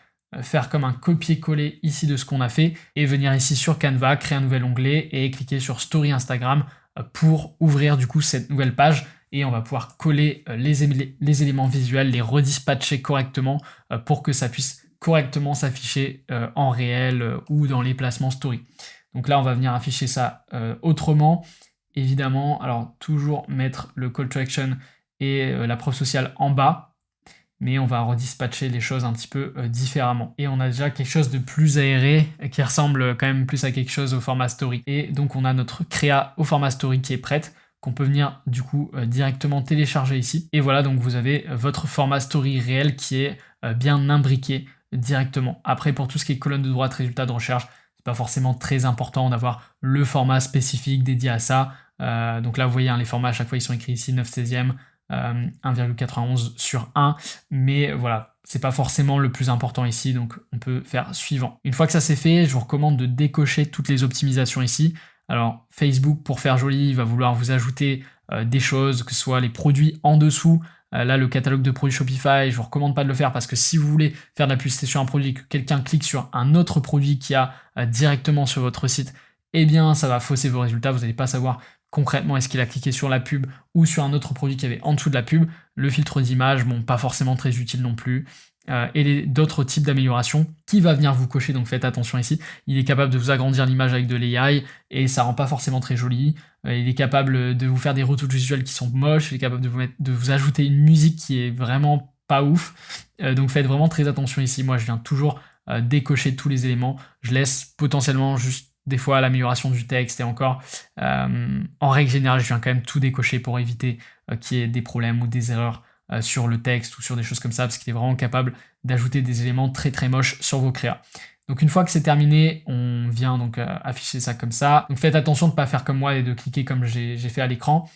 faire comme un copier-coller ici de ce qu'on a fait et venir ici sur Canva, créer un nouvel onglet et cliquer sur Story Instagram pour ouvrir du coup cette nouvelle page et on va pouvoir coller les éléments visuels, les redispatcher correctement pour que ça puisse correctement s'afficher en réel ou dans les placements story. Donc là, on va venir afficher ça autrement. Évidemment, alors toujours mettre le call to action et la preuve sociale en bas, mais on va redispatcher les choses un petit peu différemment. Et on a déjà quelque chose de plus aéré qui ressemble quand même plus à quelque chose au format story. Et donc on a notre créa au format story qui est prête, qu'on peut venir du coup directement télécharger ici. Et voilà, donc vous avez votre format story réel qui est bien imbriqué directement. Après, pour tout ce qui est colonne de droite, résultats de recherche, c'est pas forcément très important d'avoir le format spécifique dédié à ça. Donc là, vous voyez, hein, les formats à chaque fois ils sont écrits ici 9/16e, 1,91 sur 1, mais voilà, c'est pas forcément le plus important ici, donc on peut faire suivant. Une fois que ça c'est fait, je vous recommande de décocher toutes les optimisations ici. Alors Facebook, pour faire joli, il va vouloir vous ajouter des choses, que ce soit les produits en dessous. Là, le catalogue de produits Shopify, je vous recommande pas de le faire parce que si vous voulez faire de la publicité sur un produit et que quelqu'un clique sur un autre produit qui a directement sur votre site, eh bien ça va fausser vos résultats, vous n'allez pas savoir concrètement est-ce qu'il a cliqué sur la pub ou sur un autre produit qui avait en dessous de la pub. Le filtre d'image, bon, pas forcément très utile non plus. Et d'autres types d'améliorations qui va venir vous cocher, donc faites attention ici. Il est capable de vous agrandir l'image avec de l'AI et ça rend pas forcément très joli. Il est capable de vous faire des retouches visuelles qui sont moches, il est capable de vous ajouter une musique qui est vraiment pas ouf. Donc faites vraiment très attention ici. Moi, je viens toujours décocher tous les éléments. Je laisse potentiellement juste des fois l'amélioration du texte et encore, en règle générale, je viens quand même tout décocher pour éviter qu'il y ait des problèmes ou des erreurs sur le texte ou sur des choses comme ça, parce qu'il est vraiment capable d'ajouter des éléments très très moches sur vos créas. Donc une fois que c'est terminé, on vient donc afficher ça comme ça. Donc faites attention de ne pas faire comme moi et de cliquer comme j'ai fait à l'écran.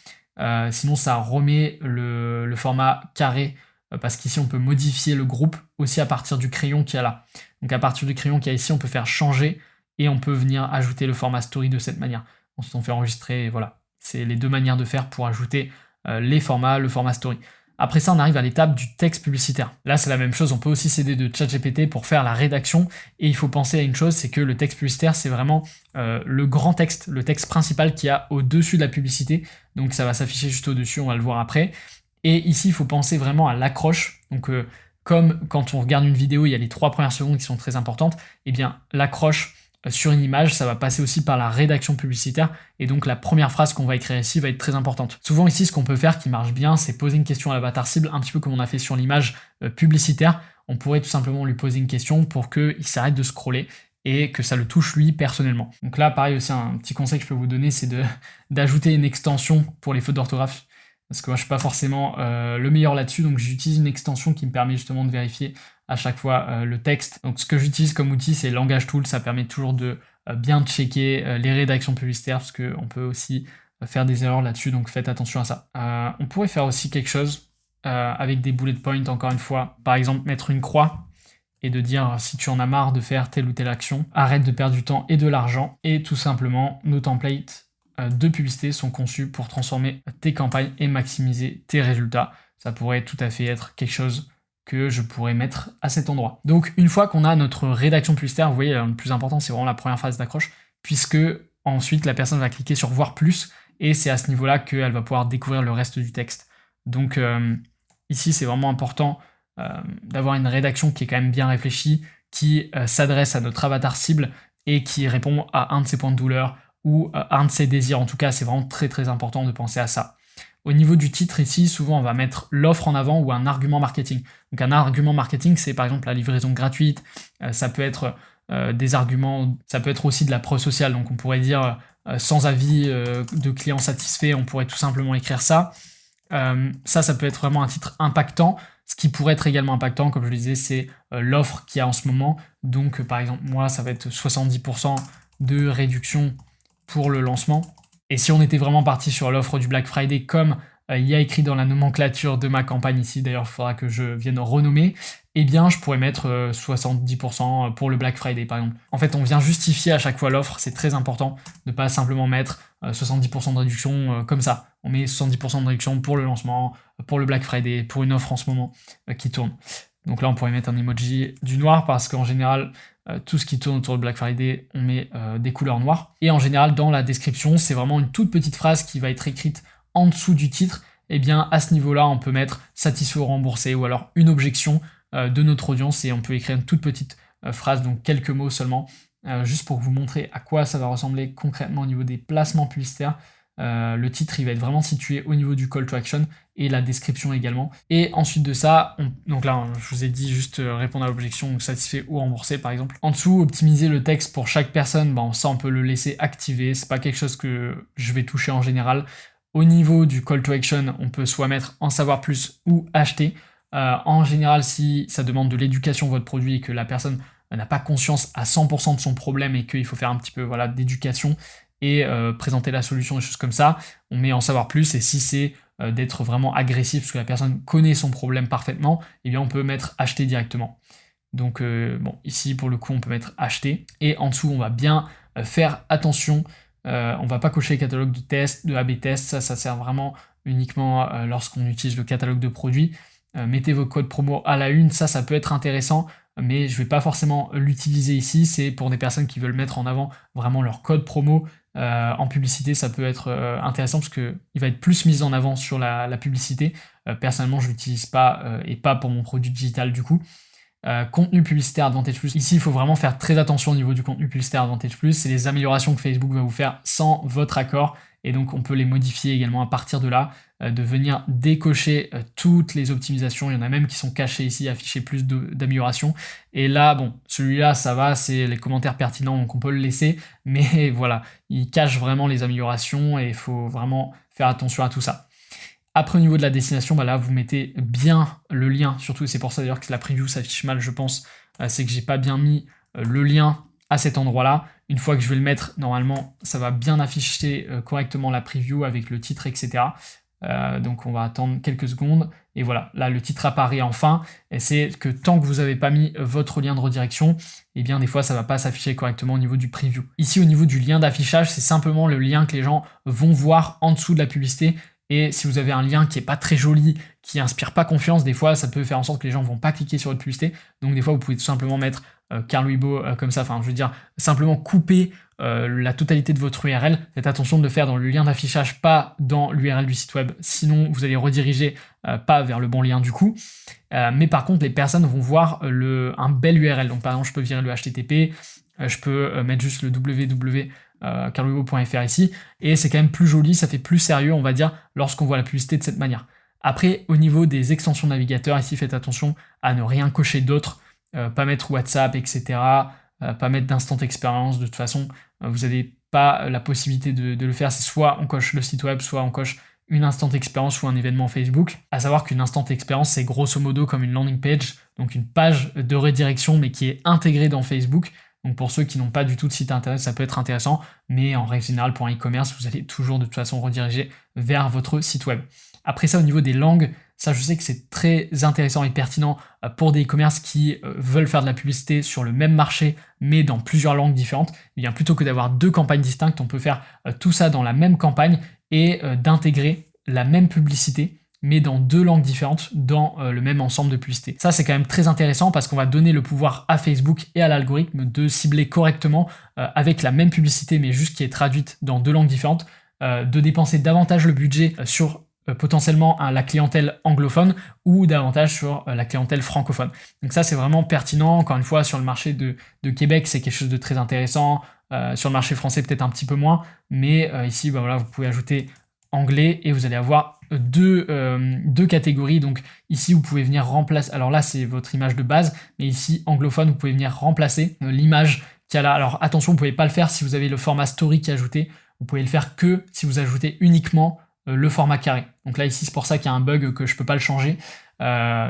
Sinon ça remet le format carré, parce qu'ici on peut modifier le groupe aussi à partir du crayon qu'il y a là. Donc à partir du crayon qu'il y a ici, on peut faire changer et on peut venir ajouter le format story de cette manière. Ensuite on fait enregistrer et voilà. C'est les deux manières de faire pour ajouter les formats, le format story. Après ça, on arrive à l'étape du texte publicitaire. Là, c'est la même chose, on peut aussi s'aider de ChatGPT pour faire la rédaction. Et il faut penser à une chose, c'est que le texte publicitaire, c'est vraiment le grand texte, le texte principal qu'il y a au-dessus de la publicité. Donc ça va s'afficher juste au-dessus, on va le voir après. Et ici, il faut penser vraiment à l'accroche. Donc comme quand on regarde une vidéo, il y a les 3 premières secondes qui sont très importantes, eh bien l'accroche sur une image, ça va passer aussi par la rédaction publicitaire et donc la première phrase qu'on va écrire ici va être très importante. Souvent ici, ce qu'on peut faire qui marche bien, c'est poser une question à l'avatar cible, un petit peu comme on a fait sur l'image publicitaire. On pourrait tout simplement lui poser une question pour qu'il s'arrête de scroller et que ça le touche lui personnellement. Donc là, pareil aussi, un petit conseil que je peux vous donner, c'est d'ajouter une extension pour les fautes d'orthographe. Parce que moi, je suis pas forcément le meilleur là-dessus, donc j'utilise une extension qui me permet justement de vérifier à chaque fois le texte. Donc ce que j'utilise comme outil, c'est Langage Tool, ça permet toujours de bien checker les rédactions publicitaires, parce qu'on peut aussi faire des erreurs là-dessus, donc faites attention à ça. On pourrait faire aussi quelque chose avec des bullet points, encore une fois, par exemple mettre une croix, et de dire si tu en as marre de faire telle ou telle action, arrête de perdre du temps et de l'argent, et tout simplement, nos templates de publicité sont conçus pour transformer tes campagnes et maximiser tes résultats. Ça pourrait tout à fait être quelque chose que je pourrais mettre à cet endroit. Donc une fois qu'on a notre rédaction publicitaire, vous voyez, le plus important c'est vraiment la première phase d'accroche, puisque ensuite la personne va cliquer sur voir plus, et c'est à ce niveau-là qu'elle va pouvoir découvrir le reste du texte. Donc ici c'est vraiment important d'avoir une rédaction qui est quand même bien réfléchie, qui s'adresse à notre avatar cible et qui répond à un de ses points de douleur ou un de ses désirs. En tout cas, c'est vraiment très très important de penser à ça. Au niveau du titre ici, souvent on va mettre l'offre en avant ou un argument marketing. Donc un argument marketing, c'est par exemple la livraison gratuite, ça peut être des arguments, ça peut être aussi de la preuve sociale, donc on pourrait dire sans avis de clients satisfaits, on pourrait tout simplement écrire ça. Ça peut être vraiment un titre impactant. Ce qui pourrait être également impactant, comme je le disais, c'est l'offre qu'il y a en ce moment. Donc par exemple, moi, ça va être 70% de réduction pour le lancement. Et si on était vraiment parti sur l'offre du Black Friday, comme il y a écrit dans la nomenclature de ma campagne ici, d'ailleurs il faudra que je vienne renommer, eh bien je pourrais mettre 70% pour le Black Friday par exemple. En fait, on vient justifier à chaque fois l'offre, c'est très important de pas simplement mettre 70% de réduction comme ça. On met 70% de réduction pour le lancement, pour le Black Friday, pour une offre en ce moment qui tourne. Donc là, on pourrait mettre un emoji du noir parce qu'en général, tout ce qui tourne autour de Black Friday, on met des couleurs noires. Et en général, dans la description, c'est vraiment une toute petite phrase qui va être écrite en dessous du titre. Et bien, à ce niveau-là, on peut mettre satisfait ou remboursé ou alors une objection de notre audience et on peut écrire une toute petite phrase, donc quelques mots seulement, juste pour vous montrer à quoi ça va ressembler concrètement au niveau des placements publicitaires. Le titre il va être vraiment situé au niveau du call to action et la description également. Et ensuite de ça, donc là je vous ai dit juste répondre à l'objection, donc satisfait ou remboursé par exemple. En dessous, optimiser le texte pour chaque personne, ça on peut le laisser activé, c'est pas quelque chose que je vais toucher en général. Au niveau du call to action, on peut soit mettre en savoir plus ou acheter. En général, si ça demande de l'éducation votre produit et que la personne n'a pas conscience à 100% de son problème et qu'il faut faire un petit peu d'éducation et présenter la solution, des choses comme ça, on met en savoir plus. Et si c'est d'être vraiment agressif parce que la personne connaît son problème parfaitement, eh bien on peut mettre acheter directement. Donc ici pour le coup on peut mettre acheter et en dessous on va bien faire attention. On va pas cocher les catalogues de test, de A/B test, ça sert vraiment uniquement lorsqu'on utilise le catalogue de produits. Mettez vos codes promo à la une, ça peut être intéressant, mais je vais pas forcément l'utiliser ici, c'est pour des personnes qui veulent mettre en avant vraiment leur code promo en publicité, ça peut être intéressant parce qu'il va être plus mis en avant sur la publicité. Personnellement, je l'utilise pas et pas pour mon produit digital du coup. Contenu publicitaire Advantage Plus. Ici, il faut vraiment faire très attention au niveau du contenu publicitaire Advantage Plus. C'est les améliorations que Facebook va vous faire sans votre accord. Et donc, on peut les modifier également à partir de là, de venir décocher toutes les optimisations. Il y en a même qui sont cachées ici, afficher plus d'améliorations. Et là, celui-là, ça va, c'est les commentaires pertinents, donc on peut le laisser. Mais voilà, il cache vraiment les améliorations et il faut vraiment faire attention à tout ça. Après, au niveau de la destination, là, vous mettez bien le lien. Surtout, c'est pour ça d'ailleurs que la preview s'affiche mal, je pense. C'est que j'ai pas bien mis le lien à cet endroit-là. Une fois que je vais le mettre, normalement, ça va bien afficher correctement la preview avec le titre, etc. Donc, on va attendre quelques secondes. Et voilà, là, le titre apparaît enfin. Et c'est que tant que vous n'avez pas mis votre lien de redirection, eh bien, des fois, ça ne va pas s'afficher correctement au niveau du preview. Ici, au niveau du lien d'affichage, c'est simplement le lien que les gens vont voir en dessous de la publicité. Et si vous avez un lien qui est pas très joli, qui inspire pas confiance, des fois ça peut faire en sorte que les gens vont pas cliquer sur votre publicité. Donc des fois vous pouvez tout simplement mettre Carl Weibo comme ça, enfin je veux dire simplement couper la totalité de votre URL. Faites attention de le faire dans le lien d'affichage, pas dans l'URL du site web, sinon vous allez rediriger pas vers le bon lien du coup. Mais par contre les personnes vont voir un bel URL. Donc par exemple je peux virer le HTTP, je peux mettre juste le www. carlweibo.fr ici, et c'est quand même plus joli, ça fait plus sérieux on va dire lorsqu'on voit la publicité de cette manière. Après au niveau des extensions navigateurs, ici faites attention à ne rien cocher d'autre, pas mettre WhatsApp etc, pas mettre d'instant expérience, de toute façon vous n'avez pas la possibilité de le faire, c'est soit on coche le site web, soit on coche une instant expérience ou un événement Facebook. À savoir qu'une instant expérience c'est grosso modo comme une landing page, donc une page de redirection mais qui est intégrée dans Facebook. Donc pour ceux qui n'ont pas du tout de site internet, ça peut être intéressant, mais en règle générale pour un e-commerce, vous allez toujours de toute façon rediriger vers votre site web. Après ça, au niveau des langues, ça je sais que c'est très intéressant et pertinent pour des e-commerce qui veulent faire de la publicité sur le même marché, mais dans plusieurs langues différentes. Et bien plutôt que d'avoir deux campagnes distinctes, on peut faire tout ça dans la même campagne et d'intégrer la même publicité mais dans deux langues différentes dans le même ensemble de publicités. Ça, c'est quand même très intéressant parce qu'on va donner le pouvoir à Facebook et à l'algorithme de cibler correctement avec la même publicité, mais juste qui est traduite dans deux langues différentes, de dépenser davantage le budget sur potentiellement la clientèle anglophone ou davantage sur la clientèle francophone. Donc ça, c'est vraiment pertinent. Encore une fois, sur le marché de Québec, c'est quelque chose de très intéressant. Sur le marché français, peut-être un petit peu moins, mais ici, voilà, vous pouvez ajouter anglais et vous allez avoir deux catégories. Donc ici vous pouvez venir remplacer, alors là c'est votre image de base, mais ici anglophone vous pouvez venir remplacer l'image qu'il y a là. Alors attention, vous pouvez pas le faire si vous avez le format story qui est ajouté, vous pouvez le faire que si vous ajoutez uniquement le format carré. Donc là ici c'est pour ça qu'il y a un bug que je peux pas le changer.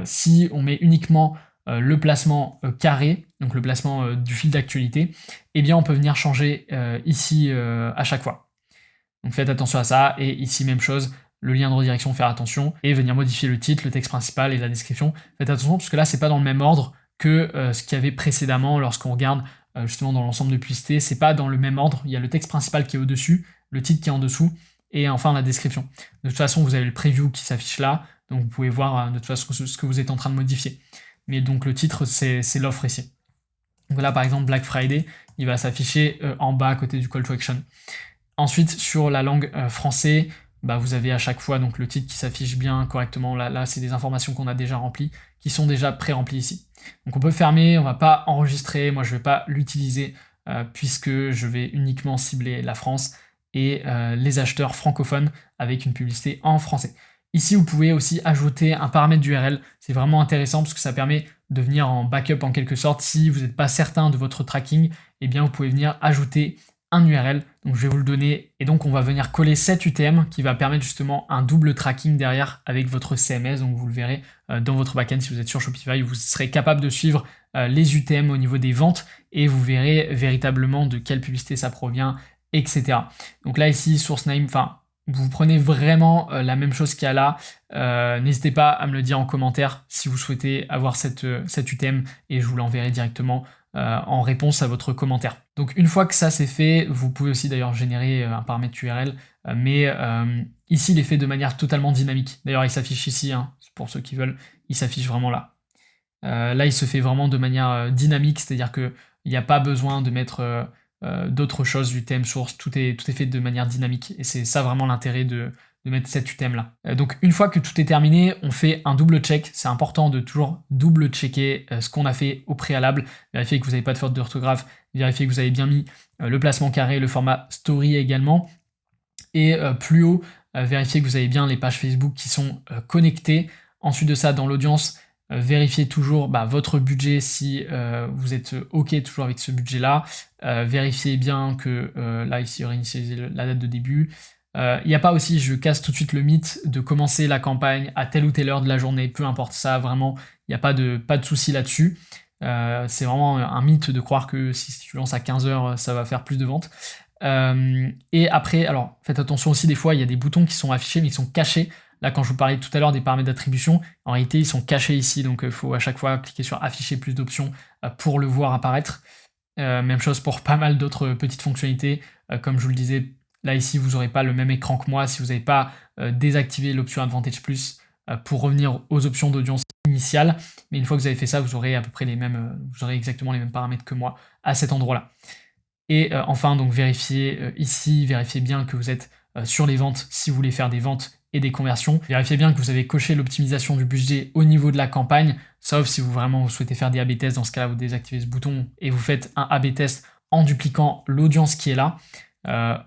Si on met uniquement le placement carré, donc le placement du fil d'actualité, eh bien on peut venir changer ici à chaque fois. Donc faites attention à ça, et ici même chose, le lien de redirection, faire attention, et venir modifier le titre, le texte principal et la description. Faites attention parce que là, c'est pas dans le même ordre que ce qu'il y avait précédemment lorsqu'on regarde justement dans l'ensemble de publicité. C'est pas dans le même ordre. Il y a le texte principal qui est au-dessus, le titre qui est en dessous, et enfin la description. De toute façon, vous avez le preview qui s'affiche là, donc vous pouvez voir de toute façon ce que vous êtes en train de modifier. Mais donc le titre, c'est l'offre ici. Donc là, par exemple, Black Friday, il va s'afficher en bas à côté du call to action. Ensuite, sur la langue français, vous avez à chaque fois donc le titre qui s'affiche bien correctement. Là c'est des informations qu'on a déjà remplies, qui sont déjà pré-remplies ici. Donc on peut fermer, on va pas enregistrer, moi je vais pas l'utiliser puisque je vais uniquement cibler la France et les acheteurs francophones avec une publicité en français. Ici, vous pouvez aussi ajouter un paramètre d'URL. C'est vraiment intéressant parce que ça permet de venir en backup en quelque sorte. Si vous n'êtes pas certain de votre tracking, eh bien vous pouvez venir ajouter un URL. Donc je vais vous le donner. Et donc on va venir coller cet UTM qui va permettre justement un double tracking derrière avec votre CMS. Donc vous le verrez dans votre backend si vous êtes sur Shopify. Vous serez capable de suivre les UTM au niveau des ventes et vous verrez véritablement de quelle publicité ça provient, etc. Donc là ici, source name, vous prenez vraiment la même chose qu'il y a là. N'hésitez pas à me le dire en commentaire si vous souhaitez avoir cet UTM et je vous l'enverrai directement en réponse à votre commentaire. Donc une fois que ça c'est fait, vous pouvez aussi d'ailleurs générer un paramètre URL, mais ici il est fait de manière totalement dynamique. D'ailleurs il s'affiche ici, pour ceux qui veulent, il s'affiche vraiment là. Là il se fait vraiment de manière dynamique, c'est-à-dire qu'il n'y a pas besoin de mettre d'autres choses, UTM source, tout est fait de manière dynamique et c'est ça vraiment l'intérêt de mettre cet UTM là. Donc une fois que tout est terminé, on fait un double check. C'est important de toujours double checker ce qu'on a fait au préalable, vérifier que vous n'avez pas de faute d'orthographe, vérifier que vous avez bien mis le placement carré, le format story également, et plus haut, vérifier que vous avez bien les pages Facebook qui sont connectées. Ensuite de ça, dans l'audience, vérifiez toujours votre budget si vous êtes OK toujours avec ce budget-là. Vérifiez bien que là, ici, réinitialiser la date de début. Il n'y a pas aussi, je casse tout de suite le mythe de commencer la campagne à telle ou telle heure de la journée, peu importe ça, vraiment, il n'y a pas de souci là-dessus. C'est vraiment un mythe de croire que si tu lances à 15h, ça va faire plus de ventes. Et après, alors faites attention aussi, des fois, il y a des boutons qui sont affichés, mais ils sont cachés. Là, quand je vous parlais tout à l'heure des paramètres d'attribution, en réalité, ils sont cachés ici, donc il faut à chaque fois cliquer sur afficher plus d'options pour le voir apparaître. Même chose pour pas mal d'autres petites fonctionnalités. Comme je vous le disais, là, ici, vous n'aurez pas le même écran que moi si vous n'avez pas désactivé l'option Advantage Plus pour revenir aux options d'audience initiale. Mais une fois que vous avez fait ça, vous aurez à peu près vous aurez exactement les mêmes paramètres que moi à cet endroit-là. Et enfin, donc vérifiez ici, vérifiez bien que vous êtes sur les ventes si vous voulez faire des ventes et des conversions. Vérifiez bien que vous avez coché l'optimisation du budget au niveau de la campagne, sauf si vous souhaitez faire des A/B tests. Dans ce cas-là, vous désactivez ce bouton et vous faites un A/B test en dupliquant l'audience qui est là.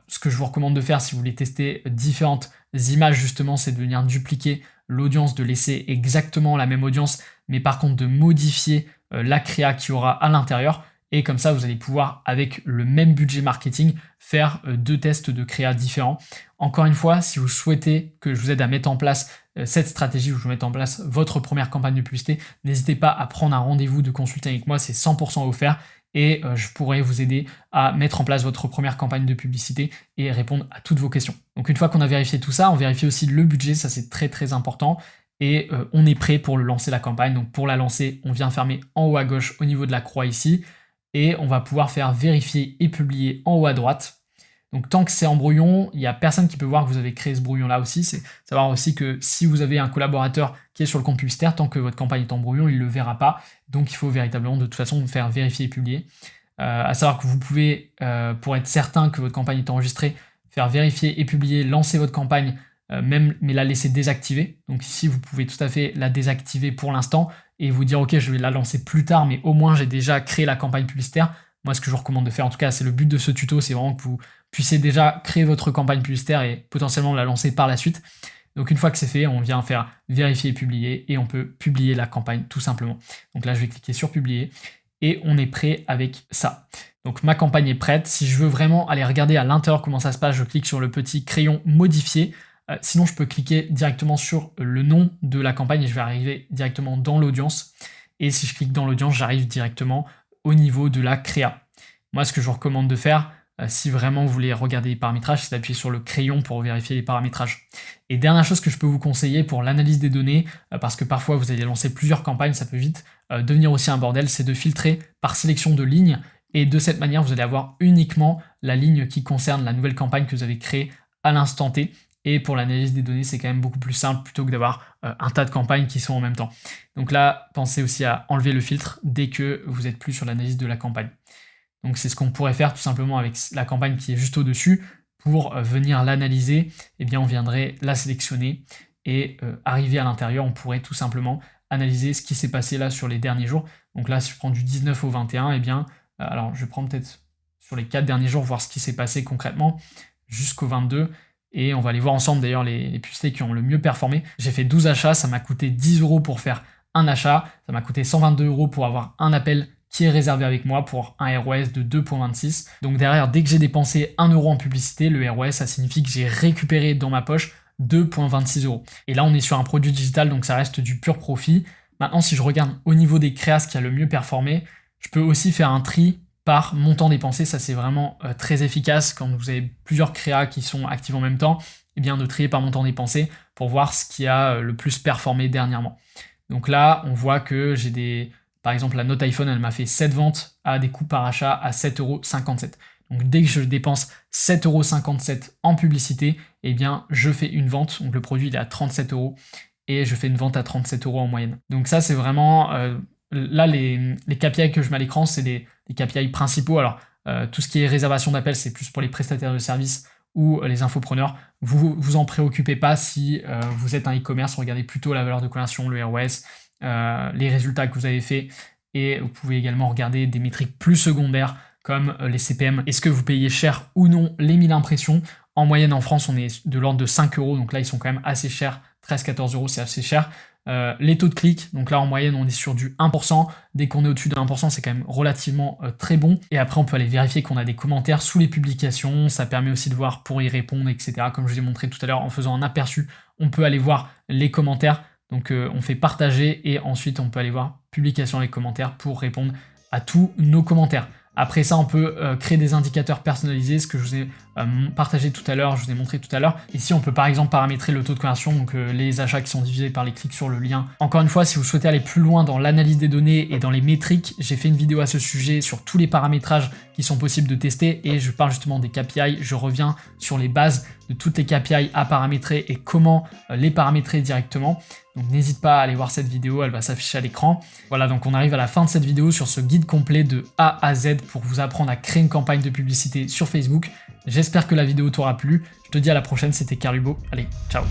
Ce que je vous recommande de faire si vous voulez tester différentes images, justement, c'est de venir dupliquer l'audience, de laisser exactement la même audience, mais par contre de modifier la créa qu'il y aura à l'intérieur. Et comme ça, vous allez pouvoir, avec le même budget marketing, faire 2 tests de créa différents. Encore une fois, si vous souhaitez que je vous aide à mettre en place cette stratégie, ou je vous mette en place votre première campagne de publicité, n'hésitez pas à prendre un rendez-vous de consulting avec moi, c'est 100% offert. Et je pourrai vous aider à mettre en place votre première campagne de publicité et répondre à toutes vos questions. Donc une fois qu'on a vérifié tout ça, on vérifie aussi le budget, ça c'est très très important. Et on est prêt pour lancer la campagne. Donc pour la lancer, on vient fermer en haut à gauche au niveau de la croix ici. Et on va pouvoir faire vérifier et publier en haut à droite. Donc tant que c'est en brouillon, il n'y a personne qui peut voir que vous avez créé ce brouillon-là aussi. C'est savoir aussi que si vous avez un collaborateur qui est sur le compte publicitaire, tant que votre campagne est en brouillon, il ne le verra pas. Donc il faut véritablement de toute façon faire vérifier et publier. À savoir que vous pouvez, pour être certain que votre campagne est enregistrée, faire vérifier et publier, lancer votre campagne, mais la laisser désactiver. Donc ici, vous pouvez tout à fait la désactiver pour l'instant et vous dire ok, je vais la lancer plus tard, mais au moins j'ai déjà créé la campagne publicitaire. Moi, ce que je vous recommande de faire, en tout cas, c'est le but de ce tuto, c'est vraiment que vous puissiez déjà créer votre campagne publicitaire et potentiellement la lancer par la suite. Donc une fois que c'est fait, on vient faire vérifier et publier et on peut publier la campagne tout simplement. Donc là, je vais cliquer sur publier et on est prêt avec ça. Donc ma campagne est prête. Si je veux vraiment aller regarder à l'intérieur comment ça se passe, je clique sur le petit crayon modifier. Sinon, je peux cliquer directement sur le nom de la campagne et je vais arriver directement dans l'audience. Et si je clique dans l'audience, j'arrive directement au niveau de la créa. Moi, ce que je vous recommande de faire, si vraiment vous voulez regarder les paramétrages, c'est d'appuyer sur le crayon pour vérifier les paramétrages. Et dernière chose que je peux vous conseiller pour l'analyse des données, parce que parfois vous allez lancer plusieurs campagnes, ça peut vite devenir aussi un bordel, c'est de filtrer par sélection de lignes. Et de cette manière, vous allez avoir uniquement la ligne qui concerne la nouvelle campagne que vous avez créée à l'instant T. Et pour l'analyse des données, c'est quand même beaucoup plus simple plutôt que d'avoir un tas de campagnes qui sont en même temps. Donc là, pensez aussi à enlever le filtre dès que vous n'êtes plus sur l'analyse de la campagne. Donc c'est ce qu'on pourrait faire tout simplement avec la campagne qui est juste au-dessus. Pour venir l'analyser, eh bien on viendrait la sélectionner et arriver à l'intérieur, on pourrait tout simplement analyser ce qui s'est passé là sur les derniers jours. Donc là, si je prends du 19 au 21, eh bien, alors je prends peut-être sur les 4 derniers jours, voir ce qui s'est passé concrètement jusqu'au 22. Et on va aller voir ensemble d'ailleurs les publicités qui ont le mieux performé. J'ai fait 12 achats, ça m'a coûté 10 € pour faire un achat, ça m'a coûté 122 € pour avoir un appel qui est réservé avec moi pour un ROS de 2,26. Donc derrière, dès que j'ai dépensé 1 € en publicité, le ROS, ça signifie que j'ai récupéré dans ma poche 2,26 €. Et là, on est sur un produit digital, donc ça reste du pur profit. Maintenant, si je regarde au niveau des créas ce qui a le mieux performé, je peux aussi faire un tri par montant dépensé. Ça, c'est vraiment très efficace quand vous avez plusieurs créas qui sont actives en même temps, et bien de trier par montant dépensé pour voir ce qui a le plus performé dernièrement. Donc là, on voit que j'ai par exemple, la note iPhone, elle m'a fait 7 ventes à des coûts par achat à 7,57 €. Donc dès que je dépense 7,57 € en publicité, eh bien je fais une vente. Donc le produit il est à 37 € et je fais une vente à 37 € en moyenne. Donc ça c'est vraiment là les KPI que je mets à l'écran, c'est des KPI principaux. Alors tout ce qui est réservation d'appels, c'est plus pour les prestataires de services ou les infopreneurs. Vous en préoccupez pas si vous êtes un e-commerce, regardez plutôt la valeur de conversion, le ROS, les résultats que vous avez fait, et vous pouvez également regarder des métriques plus secondaires comme les CPM. Est-ce que vous payez cher ou non les 1000 impressions? En moyenne en France, on est de l'ordre de 5 €, donc là ils sont quand même assez chers, 13-14 € c'est assez cher. Les taux de clic, donc là en moyenne on est sur du 1%, dès qu'on est au-dessus de 1% c'est quand même relativement très bon. Et après on peut aller vérifier qu'on a des commentaires sous les publications, ça permet aussi de voir pour y répondre, etc. Comme je vous ai montré tout à l'heure en faisant un aperçu, on peut aller voir les commentaires. Donc on fait partager et ensuite on peut aller voir publication et commentaires pour répondre à tous nos commentaires. Après ça, on peut créer des indicateurs personnalisés, ce que je vous ai partagé tout à l'heure, je vous ai montré tout à l'heure. Ici, on peut par exemple paramétrer le taux de conversion, donc les achats qui sont divisés par les clics sur le lien. Encore une fois, si vous souhaitez aller plus loin dans l'analyse des données et dans les métriques, j'ai fait une vidéo à ce sujet sur tous les paramétrages qui sont possibles de tester et je parle justement des KPI. Je reviens sur les bases de toutes les KPI à paramétrer et comment les paramétrer directement. Donc n'hésite pas à aller voir cette vidéo, elle va s'afficher à l'écran. Voilà, donc on arrive à la fin de cette vidéo sur ce guide complet de A à Z pour vous apprendre à créer une campagne de publicité sur Facebook. J'espère que la vidéo t'aura plu. Je te dis à la prochaine, c'était Carlubo. Allez, ciao.